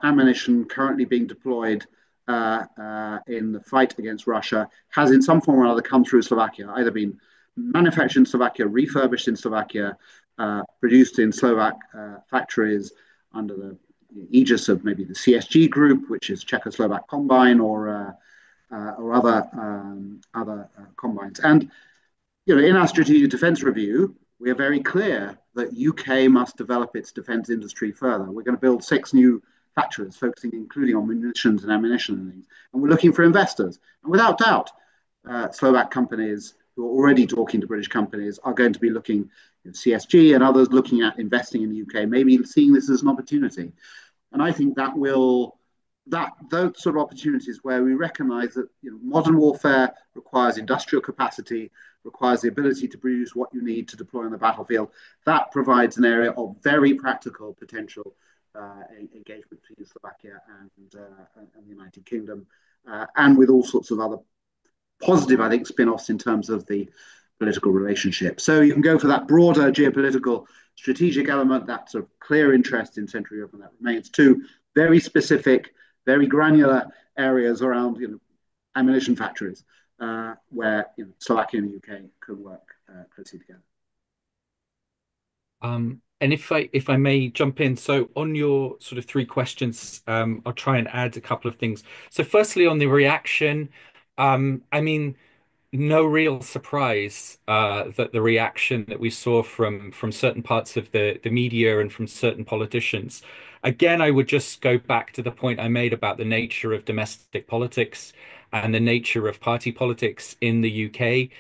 ammunition currently being deployed in the fight against Russia has in some form or other come through Slovakia, either been manufactured in Slovakia, refurbished in Slovakia, produced in Slovak factories under the aegis of maybe the CSG group, which is Czechoslovak Combine, or other combines. And in our strategic defence review, we are very clear that UK must develop its defence industry further. We're going to build 6 new factories, focusing including on munitions and ammunition and things. And we're looking for investors. And without doubt, Slovak companies who are already talking to British companies are going to be looking, CSG and others looking at investing in the UK, maybe seeing this as an opportunity. And I think those sort of opportunities where we recognize that modern warfare requires industrial capacity, requires the ability to produce what you need to deploy on the battlefield, that provides an area of very practical potential engagement between Slovakia and the United Kingdom, and with all sorts of other positive, I think, spin-offs in terms of the political relationship. So you can go for that broader geopolitical strategic element, that sort of clear interest in Central Europe, and that remains, to very specific, very granular areas around ammunition factories where Slovakia and the UK could work closely together. And if I may jump in, so on your sort of 3 questions, I'll try and add a couple of things. So firstly, on the reaction, I mean, no real surprise that the reaction that we saw from certain parts of the media and from certain politicians. Again, I would just go back to the point I made about the nature of domestic politics and the nature of party politics in the UK.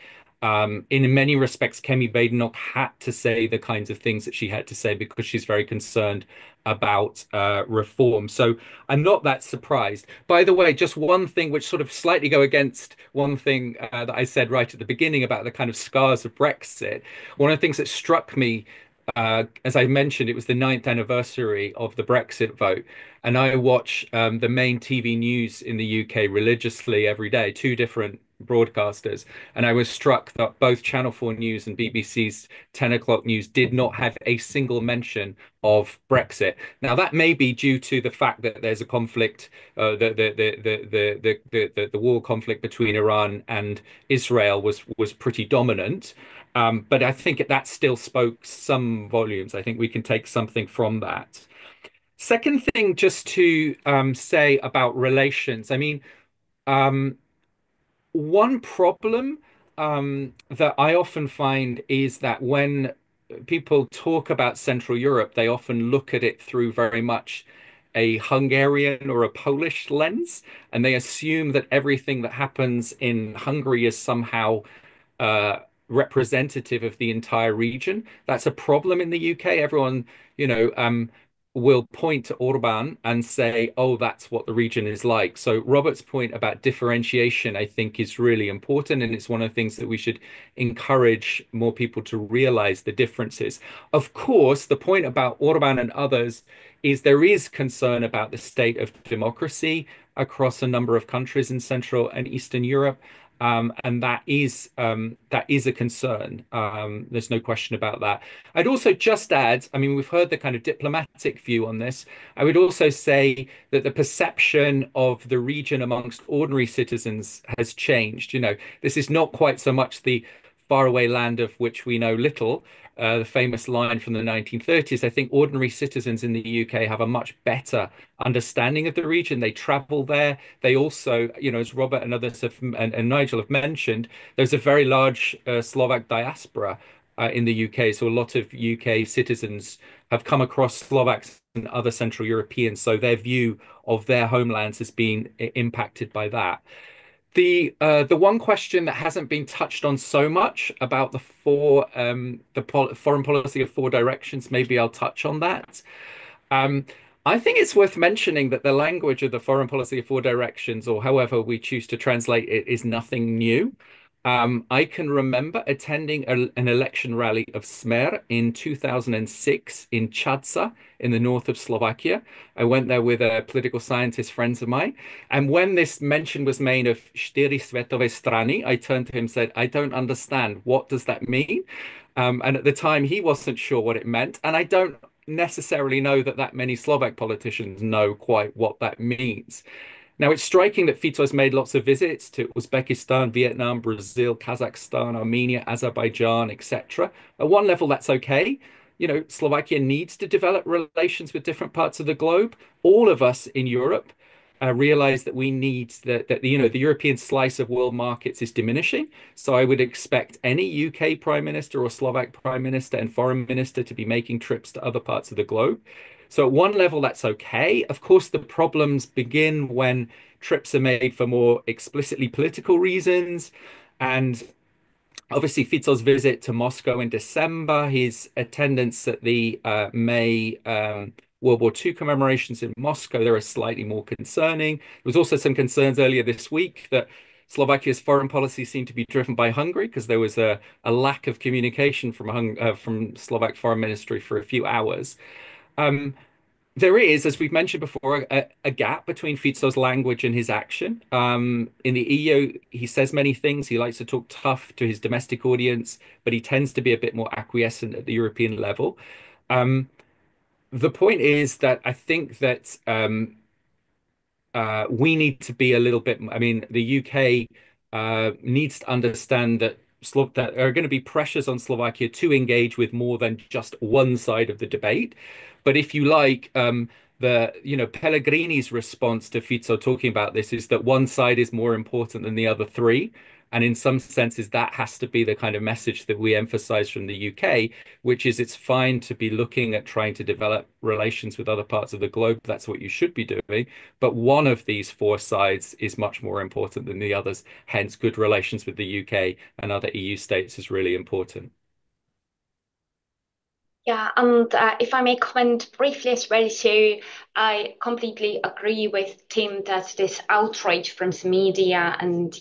In many respects, Kemi Badenoch had to say the kinds of things that she had to say because she's very concerned about reform. So I'm not that surprised. By the way, just one thing which sort of slightly go against one thing that I said right at the beginning about the kind of scars of Brexit. One of the things that struck me, as I mentioned, it was the 9th anniversary of the Brexit vote. And I watch the main TV news in the UK religiously every day, 2 different broadcasters, and I was struck that both Channel 4 News and BBC's 10 o'clock news did not have a single mention of Brexit. Now that may be due to the fact that there's a conflict, the war conflict between Iran and Israel was pretty dominant, but I think that still spoke some volumes. I think we can take something from that. Second thing, just to say about relations, I mean, one problem that I often find is that when people talk about Central Europe, they often look at it through very much a Hungarian or a Polish lens, and they assume that everything that happens in Hungary is somehow representative of the entire region. That's a problem in the UK. Everyone, will point to Orban and say, oh, that's what the region is like. So Robert's point about differentiation, I think, is really important. And it's one of the things that we should encourage more people to realize the differences. Of course, the point about Orban and others is there is concern about the state of democracy across a number of countries in Central and Eastern Europe. And that is a concern. There's no question about that. I'd also just add, I mean, we've heard the kind of diplomatic view on this. I would also say that the perception of the region amongst ordinary citizens has changed. This is not quite so much the faraway land of which we know little, the famous line from the 1930s. I think ordinary citizens in the UK have a much better understanding of the region. They travel there. They also, as Robert and others and Nigel have mentioned, there's a very large Slovak diaspora in the UK. So a lot of UK citizens have come across Slovaks and other Central Europeans. So their view of their homelands has been impacted by that. The one question that hasn't been touched on so much about the foreign policy of four directions, maybe I'll touch on that. Um, I think it's worth mentioning that the language of the foreign policy of four directions, or however we choose to translate it, is nothing new. I can remember attending an election rally of Smer in 2006 in Chadza in the north of Slovakia. I went there with political scientist friends of mine. And when this mention was made of štyri svetové strany, I turned to him and said, I don't understand. What does that mean? And at the time, he wasn't sure what it meant. And I don't necessarily know that many Slovak politicians know quite what that means. Now, it's striking that Fico has made lots of visits to Uzbekistan, Vietnam, Brazil, Kazakhstan, Armenia, Azerbaijan, etc. At one level, that's okay. You know, Slovakia needs to develop relations with different parts of the globe. All of us in Europe realize that we need that you know the European slice of world markets is diminishing. So I would expect any UK Prime Minister or Slovak Prime Minister and Foreign Minister to be making trips to other parts of the globe. So at one level, that's okay. Of course, the problems begin when trips are made for more explicitly political reasons. And obviously, Fico's visit to Moscow in December, his attendance at the May World War II commemorations in Moscow, they are slightly more concerning. There was also some concerns earlier this week that Slovakia's foreign policy seemed to be driven by Hungary because there was a lack of communication from Slovak foreign ministry for a few hours. There is, as we've mentioned before, a gap between Fico's language and his action. In the EU, he says many things. He likes to talk tough to his domestic audience, but he tends to be a bit more acquiescent at the European level. The point is that I think that we need to be a little bit, I mean, the UK needs to understand that there are going to be pressures on Slovakia to engage with more than just one side of the debate. But if you like, Pellegrini's response to Fico talking about this is that one side is more important than the other three. And in some senses, that has to be the kind of message that we emphasize from the UK, which is it's fine to be looking at trying to develop relations with other parts of the globe. That's what you should be doing. But one of these four sides is much more important than the others. Hence, good relations with the UK and other EU states is really important. Yeah, and if I may comment briefly as well, so I completely agree with Tim that this outrage from the media and,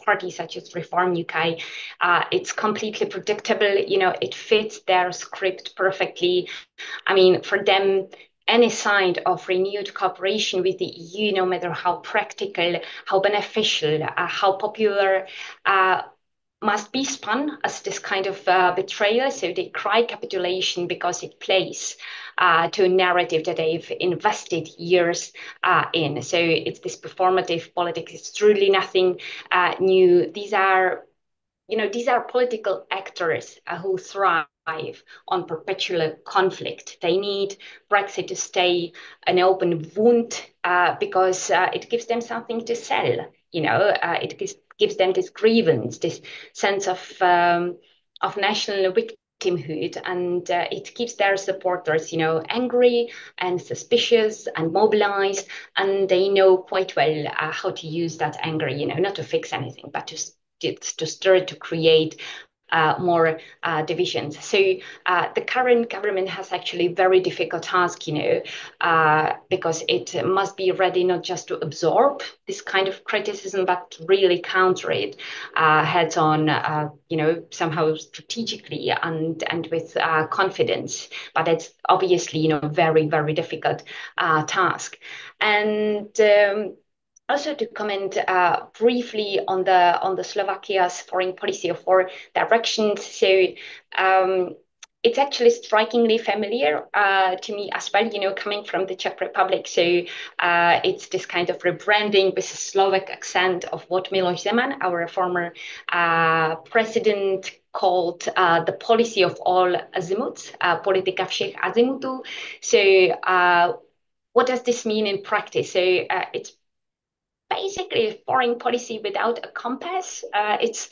parties such as Reform UK, it's completely predictable. It fits their script perfectly. I mean, for them, any sign of renewed cooperation with the EU, no matter how practical, how beneficial, how popular, must be spun as this kind of betrayal. So they cry capitulation because it plays to a narrative that they've invested years in. So it's this performative politics. It's truly nothing new. These are political actors who thrive on perpetual conflict. They need Brexit to stay an open wound because it gives them something to sell. It gives them this grievance, this sense of national victimhood, and it keeps their supporters, angry and suspicious and mobilized, and they know quite well how to use that anger, not to fix anything, but to stir, to create more divisions. So the current government has actually a very difficult task, because it must be ready not just to absorb this kind of criticism, but to really counter it heads on, somehow strategically and with confidence. But it's obviously, very, very difficult task. And also to comment briefly on the Slovakia's foreign policy of four directions. So it's actually strikingly familiar to me as well, coming from the Czech Republic. So it's this kind of rebranding with a Slovak accent of what Miloš Zeman, our former president, called the policy of all azimuts, politika všech azimutů. So what does this mean in practice? So it's basically a foreign policy without a compass. It's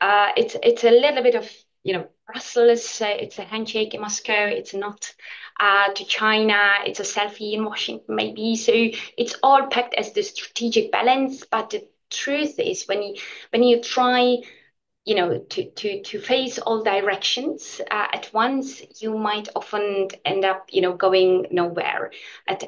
a little bit of Brussels. It's a handshake in Moscow. It's not to China. It's a selfie in Washington, maybe. So it's all packed as the strategic balance, but truth is when you try to face all directions at once, you might often end up, going nowhere at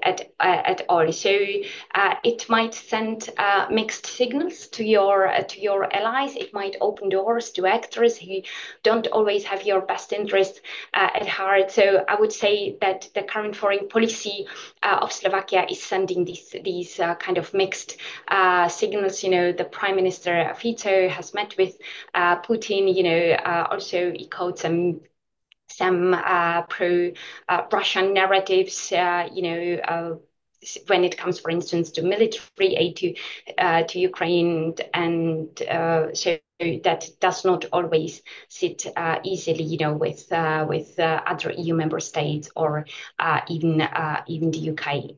all. So it might send mixed signals to your allies. It might open doors to actors who don't always have your best interest at heart. So I would say that the current foreign policy of Slovakia is sending these kind of mixed signals. The Prime Minister Fico has met with Putin, also echoed some pro-Russian narratives, when it comes, for instance, to military aid to Ukraine, and so that does not always sit easily, with other EU member states or even the UK.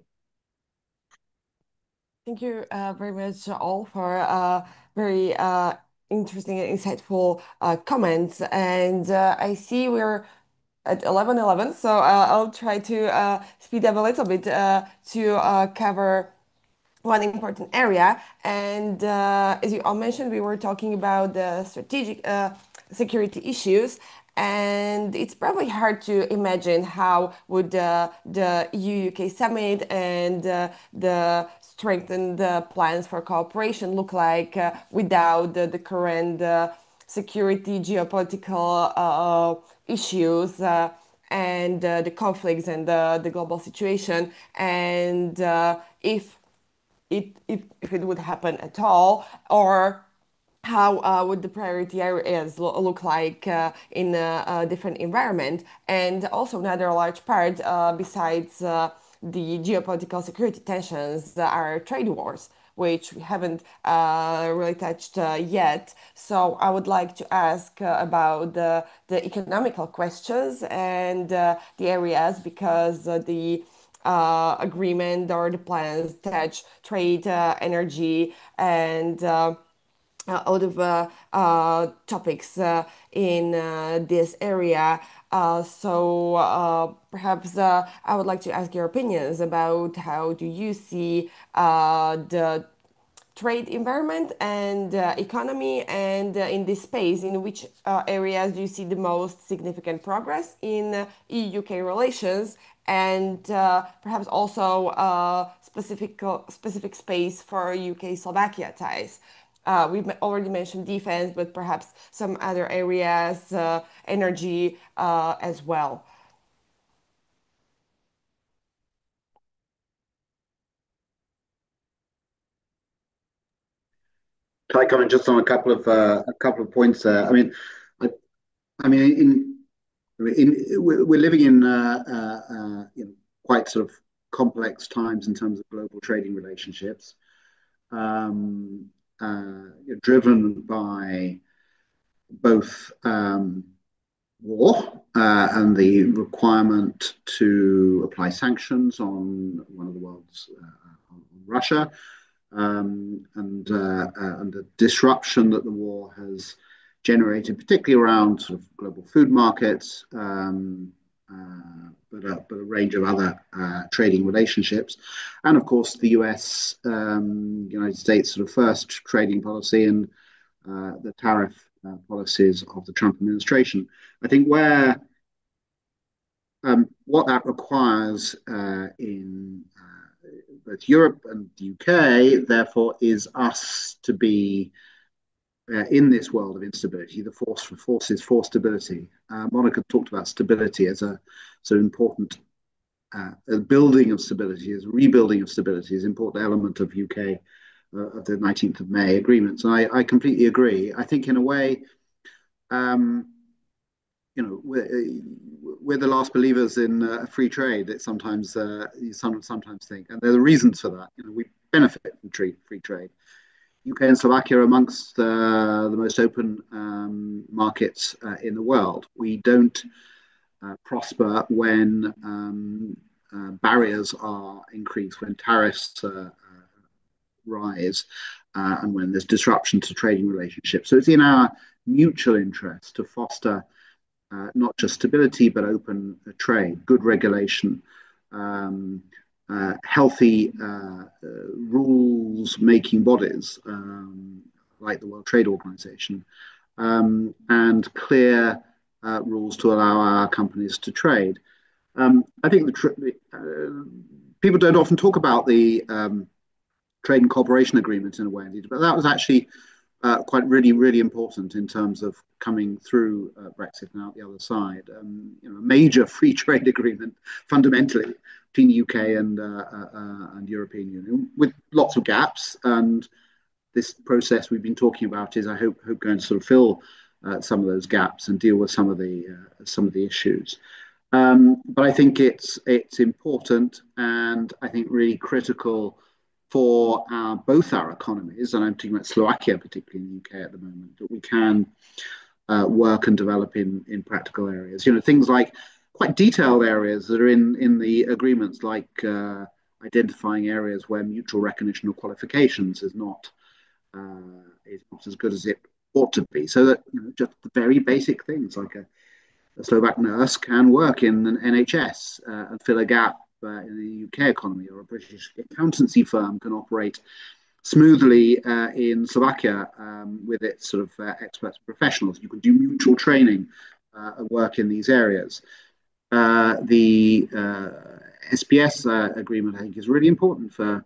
Thank you very much all for very interesting and insightful comments. And I see we're at 11:11, so I'll try to speed up a little bit to cover one important area. And as you all mentioned, we were talking about the strategic security issues. And it's probably hard to imagine how would the EU-UK summit and the strengthened plans for cooperation look like without the current security, geopolitical issues and the conflicts and the global situation. And if it would happen at all, or how would the priority areas look like in a different environment. And also another large part, besides the geopolitical security tensions, are trade wars, which we haven't really touched yet. So I would like to ask about the economical questions and the areas, because the agreement or the plans touch trade, energy, and a lot of topics in this area. So perhaps I would like to ask your opinions about how do you see the trade environment and economy, and in this space, in which areas do you see the most significant progress in EU-UK relations, and perhaps also specific space for UK-Slovakia ties. We've already mentioned defense, but perhaps some other areas, energy as well. Can I comment just on a couple of points there? We're living in quite sort of complex times in terms of global trading relationships, driven by both war and the requirement to apply sanctions on one of the world's on Russia, and the disruption that the war has generated, particularly around sort of global food markets, but a range of other trading relationships, and of course the United States sort of first trading policy and the tariff policies of the Trump administration. I think what that requires in both Europe and the UK, therefore, is us to be in this world of instability, the forces for stability. Monica talked about stability as a sort of important building of stability, as rebuilding of stability, as an important element of UK of the 19th of May agreements. And I completely agree. I think in a way, we're the last believers in free trade. That sometimes you sometimes think, and there are reasons for that. We benefit from free trade. UK and Slovakia are amongst the most open markets in the world. We don't prosper when barriers are increased, when tariffs rise, and when there's disruption to trading relationships. So it's in our mutual interest to foster not just stability, but open trade, good regulation, healthy rules-making bodies like the World Trade Organization, and clear rules to allow our companies to trade. I think people don't often talk about the trade and cooperation agreement in a way, but that was actually quite really important in terms of coming through Brexit and out the other side. A major free trade agreement fundamentally between the UK and European Union, with lots of gaps. And this process we've been talking about is, I hope going to sort of fill some of those gaps and deal with some of the issues. But I think it's important, and I think really critical for both our economies, and I'm talking about Slovakia, particularly in the UK at the moment, that we can work and develop in practical areas. Things like quite detailed areas that are in the agreements, like identifying areas where mutual recognition of qualifications is not as good as it ought to be. So that just the very basic things, like a Slovak nurse can work in an NHS and fill a gap in the UK economy, or a British accountancy firm can operate smoothly in Slovakia with its sort of experts and professionals. You can do mutual training and work in these areas. The SPS agreement, I think, is really important for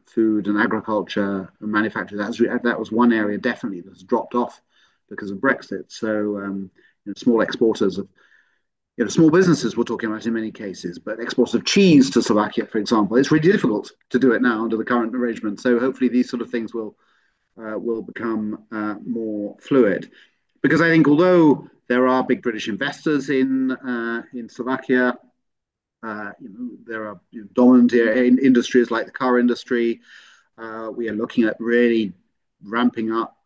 food and agriculture and manufacturing. That was one area definitely that's dropped off because of Brexit. So small exporters of small businesses we're talking about in many cases, but exports of cheese to Slovakia, for example, it's really difficult to do it now under the current arrangement. So hopefully these sort of things will become more fluid. Because I think although there are big British investors in Slovakia, there are dominant industries like the car industry. We are looking at really ramping up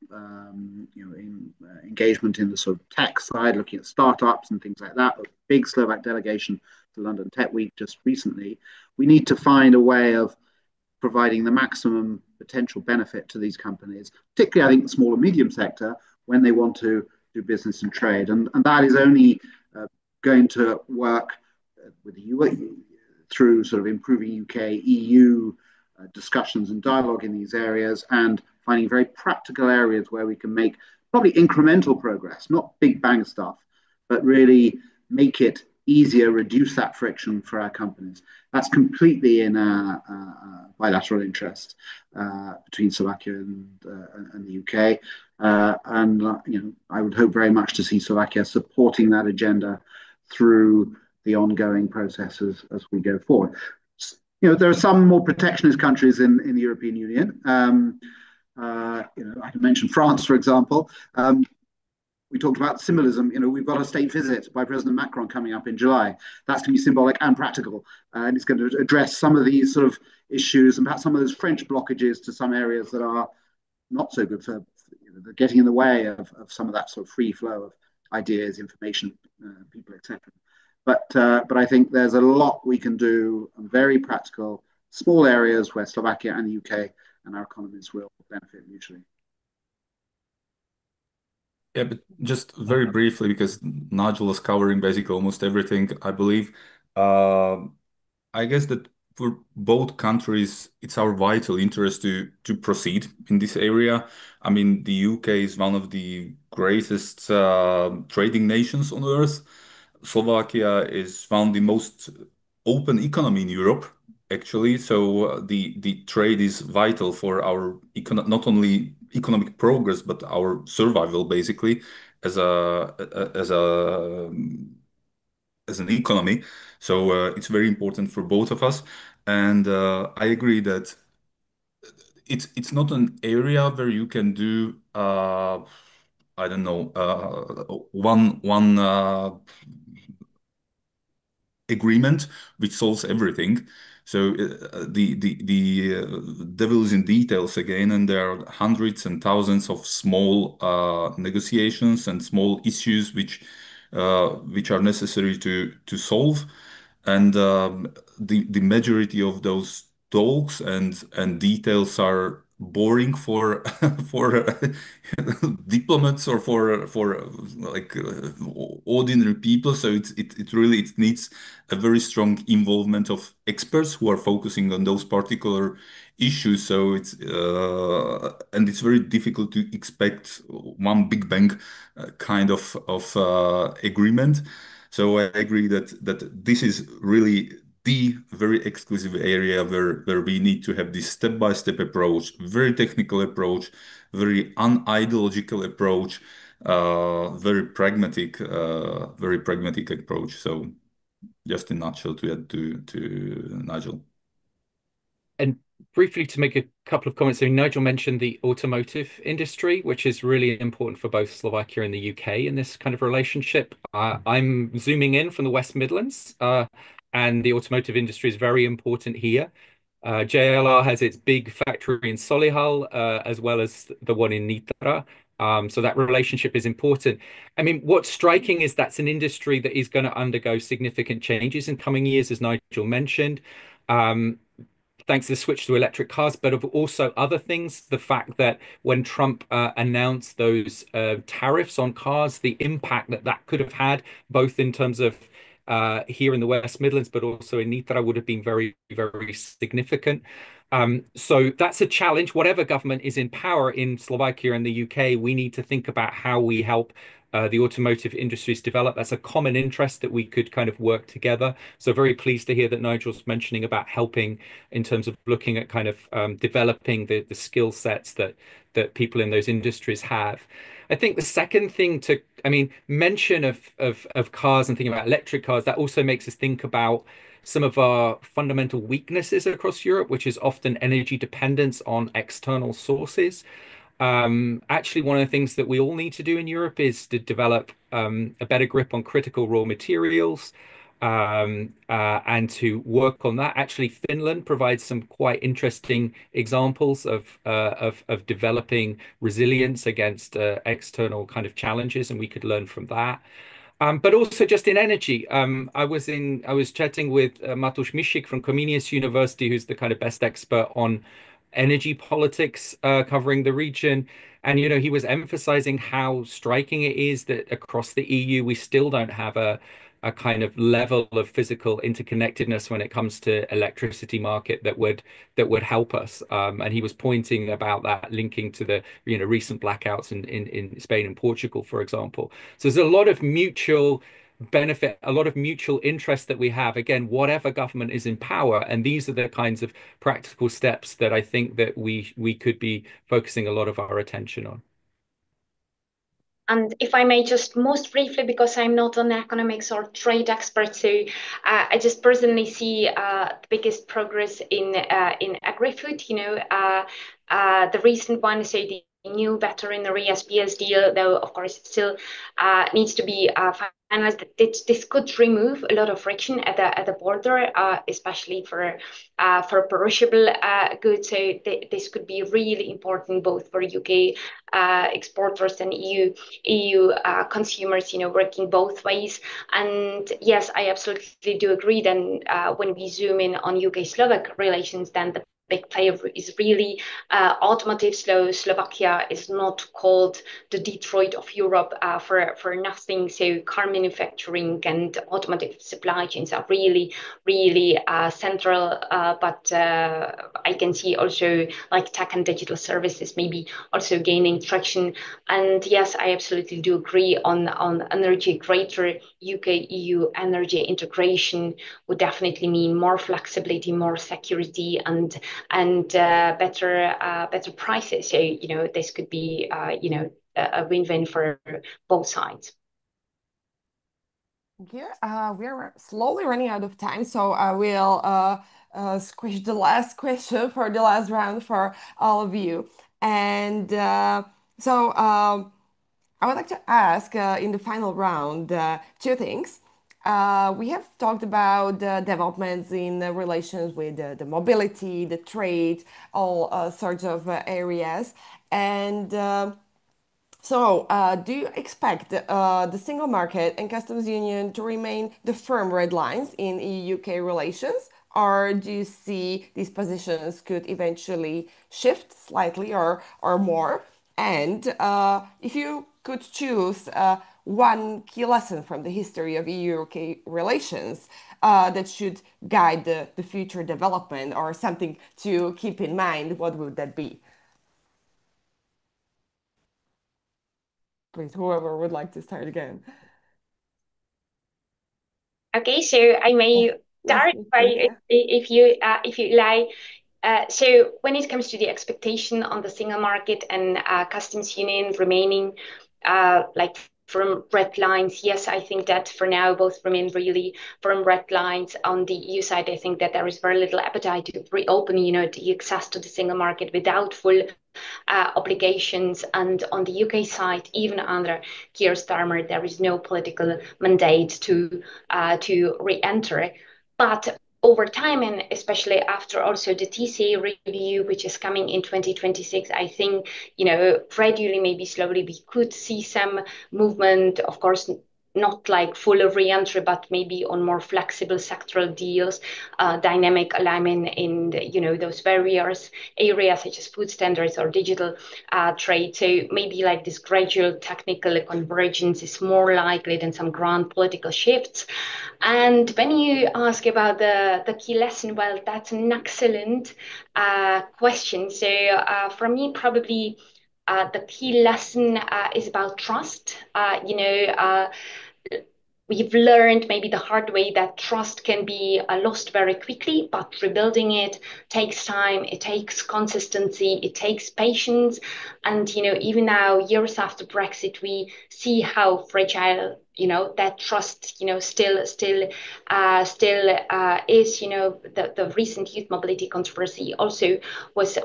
engagement in the sort of tech side, looking at startups and things like that. A big Slovak delegation to London Tech Week just recently. We need to find a way of providing the maximum potential benefit to these companies, particularly I think the small and medium sector, when they want to do business and trade. And that is only going to work with the UAE through sort of improving UK, EU discussions and dialogue in these areas, and finding very practical areas where we can make probably incremental progress, not big bang stuff, but really make it easier, reduce that friction for our companies. That's completely in bilateral interest between Slovakia and the UK. I would hope very much to see Slovakia supporting that agenda through the ongoing processes as we go forward. There are some more protectionist countries in the European Union. I can mention France, for example. We talked about symbolism. We've got a state visit by President Macron coming up in July. That's going to be symbolic and practical, and it's going to address some of these sort of issues and perhaps some of those French blockages to some areas that are not so good for getting in the way of some of that sort of free flow of ideas, information, people, etc. But I think there's a lot we can do, very practical, small areas where Slovakia and the UK and our economies will benefit mutually. Yeah, but just very briefly, because Nigel is covering basically almost everything, I believe. I guess that for both countries, it's our vital interest to proceed in this area. I mean, the UK is one of the greatest trading nations on earth. Slovakia is one of the most open economy in Europe, actually. So the trade is vital for our not only economic progress, but our survival, basically, as an economy. So it's very important for both of us. And I agree that it's not an area where you can do I don't know one agreement which solves everything. So the devil is in details again, and there are hundreds and thousands of small negotiations and small issues which are necessary to solve. And the majority of those talks and details are boring for for diplomats or for like ordinary people. So it really it needs a very strong involvement of experts who are focusing on those particular issues. So it's and it's very difficult to expect one big bang kind of agreement. So I agree that this is really the very exclusive area where we need to have this step-by-step approach, very technical approach, very unideological approach, very pragmatic approach. So just in a nutshell to add to Nigel. And briefly to make a couple of comments. So Nigel mentioned the automotive industry, which is really important for both Slovakia and the UK in this kind of relationship. I'm zooming in from the West Midlands, and the automotive industry is very important here. JLR has its big factory in Solihull, as well as the one in Nitra. So that relationship is important. I mean, what's striking is that's an industry that is going to undergo significant changes in coming years, as Nigel mentioned. Thanks to the switch to electric cars, but of also other things. The fact that when Trump announced those tariffs on cars, the impact that that could have had, both in terms of here in the West Midlands, but also in Nitra, would have been very, very significant. So that's a challenge. Whatever government is in power in Slovakia and the UK, we need to think about how we help the automotive industries develop. That's a common interest that we could kind of work together. So very pleased to hear that Nigel's mentioning about helping in terms of looking at kind of developing the skill sets that people in those industries have. I think the second thing I mean, mention of cars and thinking about electric cars, that also makes us think about some of our fundamental weaknesses across Europe, which is often energy dependence on external sources. Actually, one of the things that we all need to do in Europe is to develop a better grip on critical raw materials, and to work on that. Actually, Finland provides some quite interesting examples of developing resilience against external kind of challenges, and we could learn from that. But also just in energy, I was chatting with Matusz Mishik from Comenius University, who's the kind of best expert on energy politics covering the region. And, you know, he was emphasizing how striking it is that across the EU, we still don't have a kind of level of physical interconnectedness when it comes to electricity market that would help us. And he was pointing about that, linking to the recent blackouts in Spain and Portugal, for example. So there's a lot of mutual benefit, a lot of mutual interest that we have, again, whatever government is in power. And these are the kinds of practical steps that I think that we could be focusing a lot of our attention on. And if I may just most briefly, because I'm not an economics or trade expert, so I just personally see the biggest progress in agri-food. The recent one, so the new veterinary SPS deal, though of course it still needs to be finalized. This could remove a lot of friction at the border, especially for perishable goods. So this could be really important both for UK exporters and EU consumers, working both ways. And yes, I absolutely do agree. Then when we zoom in on UK-Slovak relations, then the big player is really automotive. Slovakia is not called the Detroit of Europe for nothing. So car manufacturing and automotive supply chains are really, really central. But I can see also like tech and digital services maybe also gaining traction. And yes, I absolutely do agree on energy. Greater UK-EU energy integration would definitely mean more flexibility, more security, and better prices. So this could be a win-win for both sides. Thank you. We are slowly running out of time, so I will squish the last question for the last round for all of you. And so I would like to ask in the final round two things. We have talked about the developments in the relations with the mobility, the trade, all sorts of areas. And So, do you expect the single market and customs union to remain the firm red lines in EU-UK relations, or do you see these positions could eventually shift slightly or more? And if you could choose one key lesson from the history of EU-UK relations that should guide the future development or something to keep in mind, what would that be? Please, whoever would like to start again. Okay, so I may Yes, start yes, by please, yeah. if you like. So when it comes to the expectation on the single market and customs union remaining like firm red lines, yes, I think that for now both remain really firm red lines. On the EU side, I think that there is very little appetite to reopen, the access to the single market without full obligations. And on the UK side, even under Keir Starmer, there is no political mandate to re-enter. But over time, and especially after also the TCA review, which is coming in 2026, I think, gradually, maybe slowly, we could see some movement, of course, not like full re-entry, but maybe on more flexible sectoral deals, dynamic alignment in those various areas such as food standards or digital trade. So maybe like this gradual technical convergence is more likely than some grand political shifts. And when you ask about the key lesson, well, that's an excellent question. So for me, probably the key lesson is about trust. We've learned maybe the hard way that trust can be lost very quickly, but rebuilding it takes time, it takes consistency, it takes patience. And, even now, years after Brexit, we see how fragile, that trust, still is, the recent youth mobility controversy also was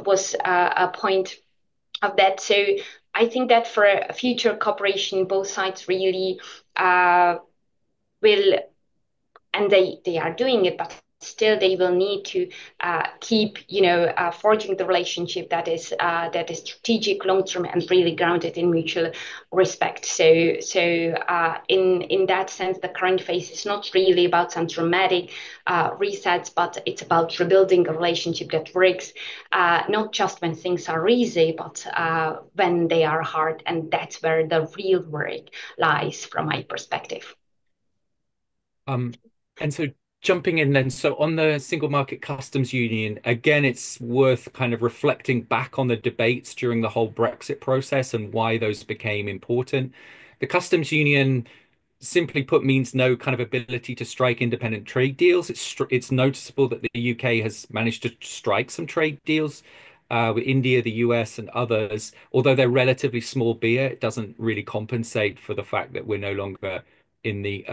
a point of that. So I think that for a future cooperation, both sides really will, and they are doing it, but still they will need to keep forging the relationship that is strategic, long term, and really grounded in mutual respect. So in that sense, the current phase is not really about some dramatic resets, but it's about rebuilding a relationship that works not just when things are easy, but when they are hard, and that's where the real work lies from my perspective. And so jumping in then, so on the single market customs union, again, it's worth kind of reflecting back on the debates during the whole Brexit process and why those became important. The customs union, simply put, means no kind of ability to strike independent trade deals. It's noticeable that the UK has managed to strike some trade deals with India, the US, and others. Although they're relatively small beer, it doesn't really compensate for the fact that we're no longer in the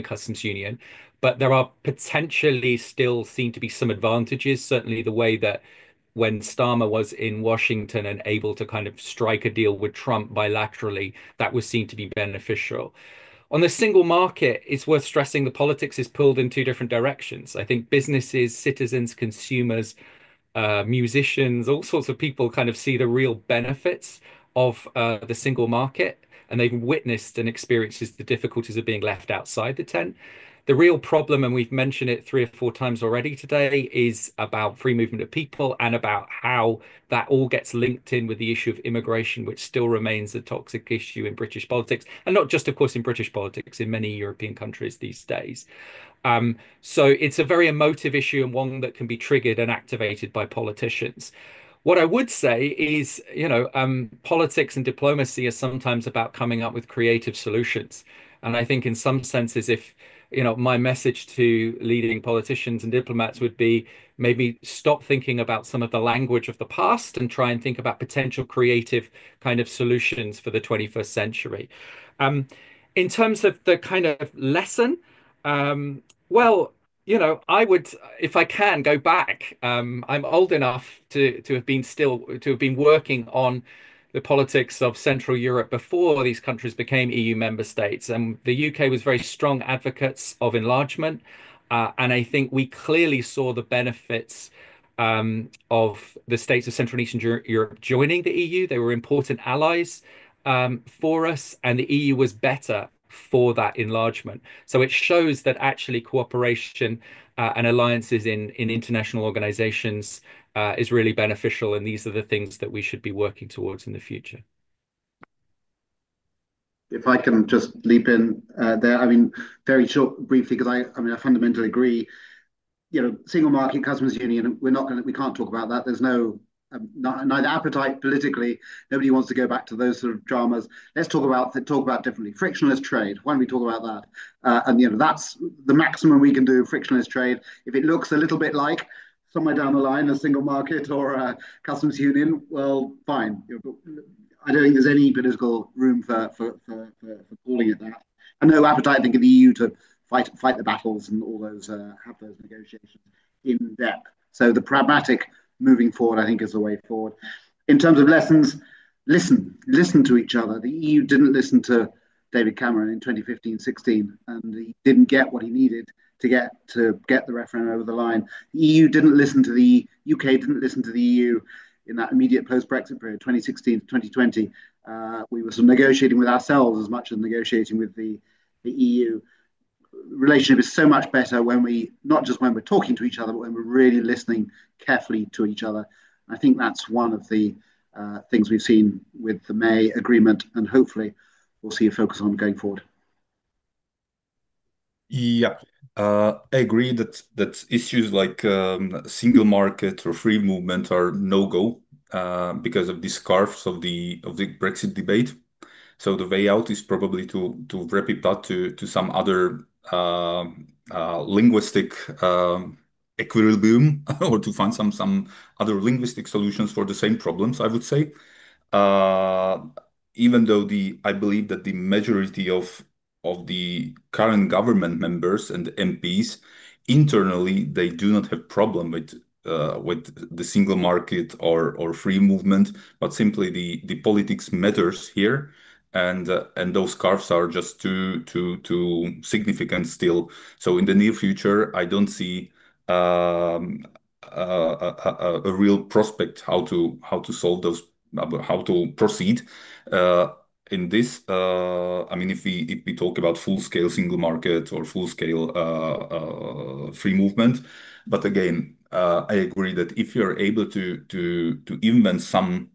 customs union. But there are potentially still seen to be some advantages. Certainly, the way that when Starmer was in Washington and able to kind of strike a deal with Trump bilaterally, that was seen to be beneficial. On the single market, it's worth stressing the politics is pulled in two different directions. I think businesses, citizens, consumers, musicians, all sorts of people kind of see the real benefits of the single market, and they've witnessed and experienced the difficulties of being left outside the tent. The real problem, and we've mentioned it 3 or 4 times already today, is about free movement of people and about how that all gets linked in with the issue of immigration, which still remains a toxic issue in British politics, and not just, of course, in British politics, in many European countries these days. So it's a very emotive issue and one that can be triggered and activated by politicians. What I would say is, politics and diplomacy are sometimes about coming up with creative solutions. And I think in some senses, if, my message to leading politicians and diplomats would be maybe stop thinking about some of the language of the past and try and think about potential creative kind of solutions for the 21st century. In terms of the kind of lesson, well, I would, if I can, go back. I'm old enough to have been working on the politics of Central Europe before these countries became EU member states, and the UK was very strong advocates of enlargement, and I think we clearly saw the benefits of the states of Central and Eastern Europe joining the EU. They were important allies for us, and the EU was better for that enlargement. So it shows that actually cooperation and alliances in international organizations is really beneficial, and these are the things that we should be working towards in the future. If I can just leap in there, I mean, very short, briefly, because I fundamentally agree. Single market, customs union, we can't talk about that. There's neither appetite politically. Nobody wants to go back to those sort of dramas. Let's talk about differently. Frictionless trade. Why don't we talk about that? And that's the maximum we can do. Frictionless trade. If it looks a little bit like somewhere down the line a single market or a customs union, well, fine. I don't think there's any political room for calling it that. And no appetite, I think, in the EU to fight the battles and all those have those negotiations in depth. So the pragmatic moving forward, I think, is the way forward. In terms of lessons, listen to each other. The EU didn't listen to David Cameron in 2015-16, and he didn't get what he needed to get the referendum over the line. The EU didn't listen to the UK, didn't listen to the EU in that immediate post-Brexit period, 2016 to 2020. We were sort of negotiating with ourselves as much as negotiating with the EU. Relationship is so much better not just when we're talking to each other, but when we're really listening carefully to each other. I think that's one of the things we've seen with the May agreement, and hopefully we'll see a focus on going forward. Yeah, I agree that issues like single market or free movement are no-go because of the scarves of the Brexit debate. So the way out is probably to wrap it up to some other linguistic equilibrium or to find some other linguistic solutions for the same problems, I would say. Even though I believe that the majority of the current government members and MPs internally, they do not have problem with the single market or free movement, but simply the politics matters here, and those scarves are just too significant still. So in the near future, I don't see a real prospect how to solve those, how to proceed in this. I mean, if we talk about full-scale single market or full-scale free movement, but again, I agree that if you're able to invent some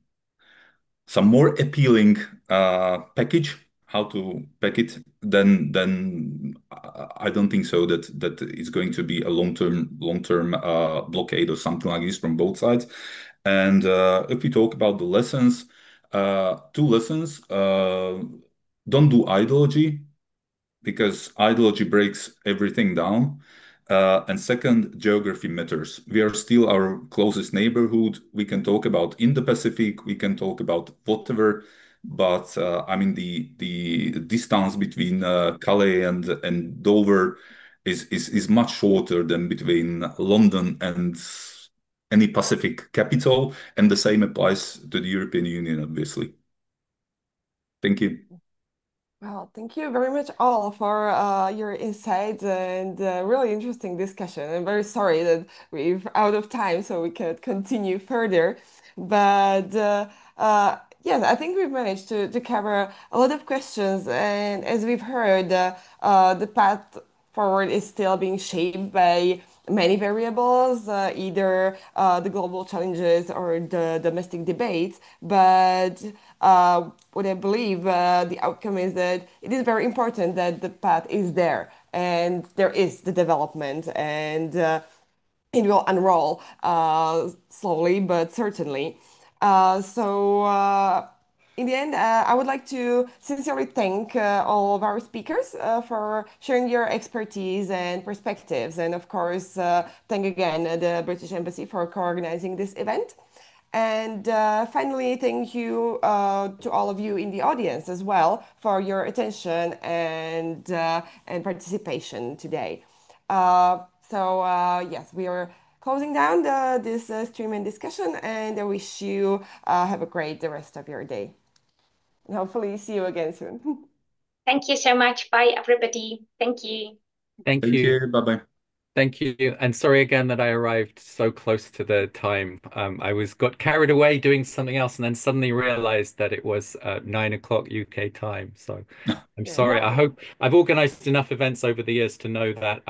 more appealing package, how to pack it, then I don't think so that it's going to be a long-term blockade or something like this from both sides. And if we talk about the lessons, two lessons: don't do ideology, because ideology breaks everything down. And second, geography matters. We are still our closest neighborhood. We can talk about Indo-Pacific, we can talk about whatever, but I mean the distance between Calais and Dover is much shorter than between London and any Pacific capital, and the same applies to the European Union, obviously. Thank you. Well, thank you very much all for your insights and really interesting discussion. I'm very sorry that we're out of time, so we can't continue further. But yes, I think we've managed to cover a lot of questions. And as we've heard, the path forward is still being shaped by many variables, either the global challenges or the domestic debates. But what I believe the outcome is that it is very important that the path is there and there is the development, and it will unroll slowly but certainly. In the end, I would like to sincerely thank all of our speakers for sharing your expertise and perspectives. And of course, thank again the British Embassy for co-organizing this event. And finally, thank you to all of you in the audience as well for your attention and participation today. Yes, we are closing down this stream and discussion, and I wish you have a great the rest of your day. And hopefully see you again soon. Thank you so much. Bye, everybody. Thank you. Thank Thank you. you. Bye-bye. Thank you. And sorry again that I arrived so close to the time. I got carried away doing something else and then suddenly realized that it was 9 o'clock UK time. So I'm sorry. I hope I've organized enough events over the years to know that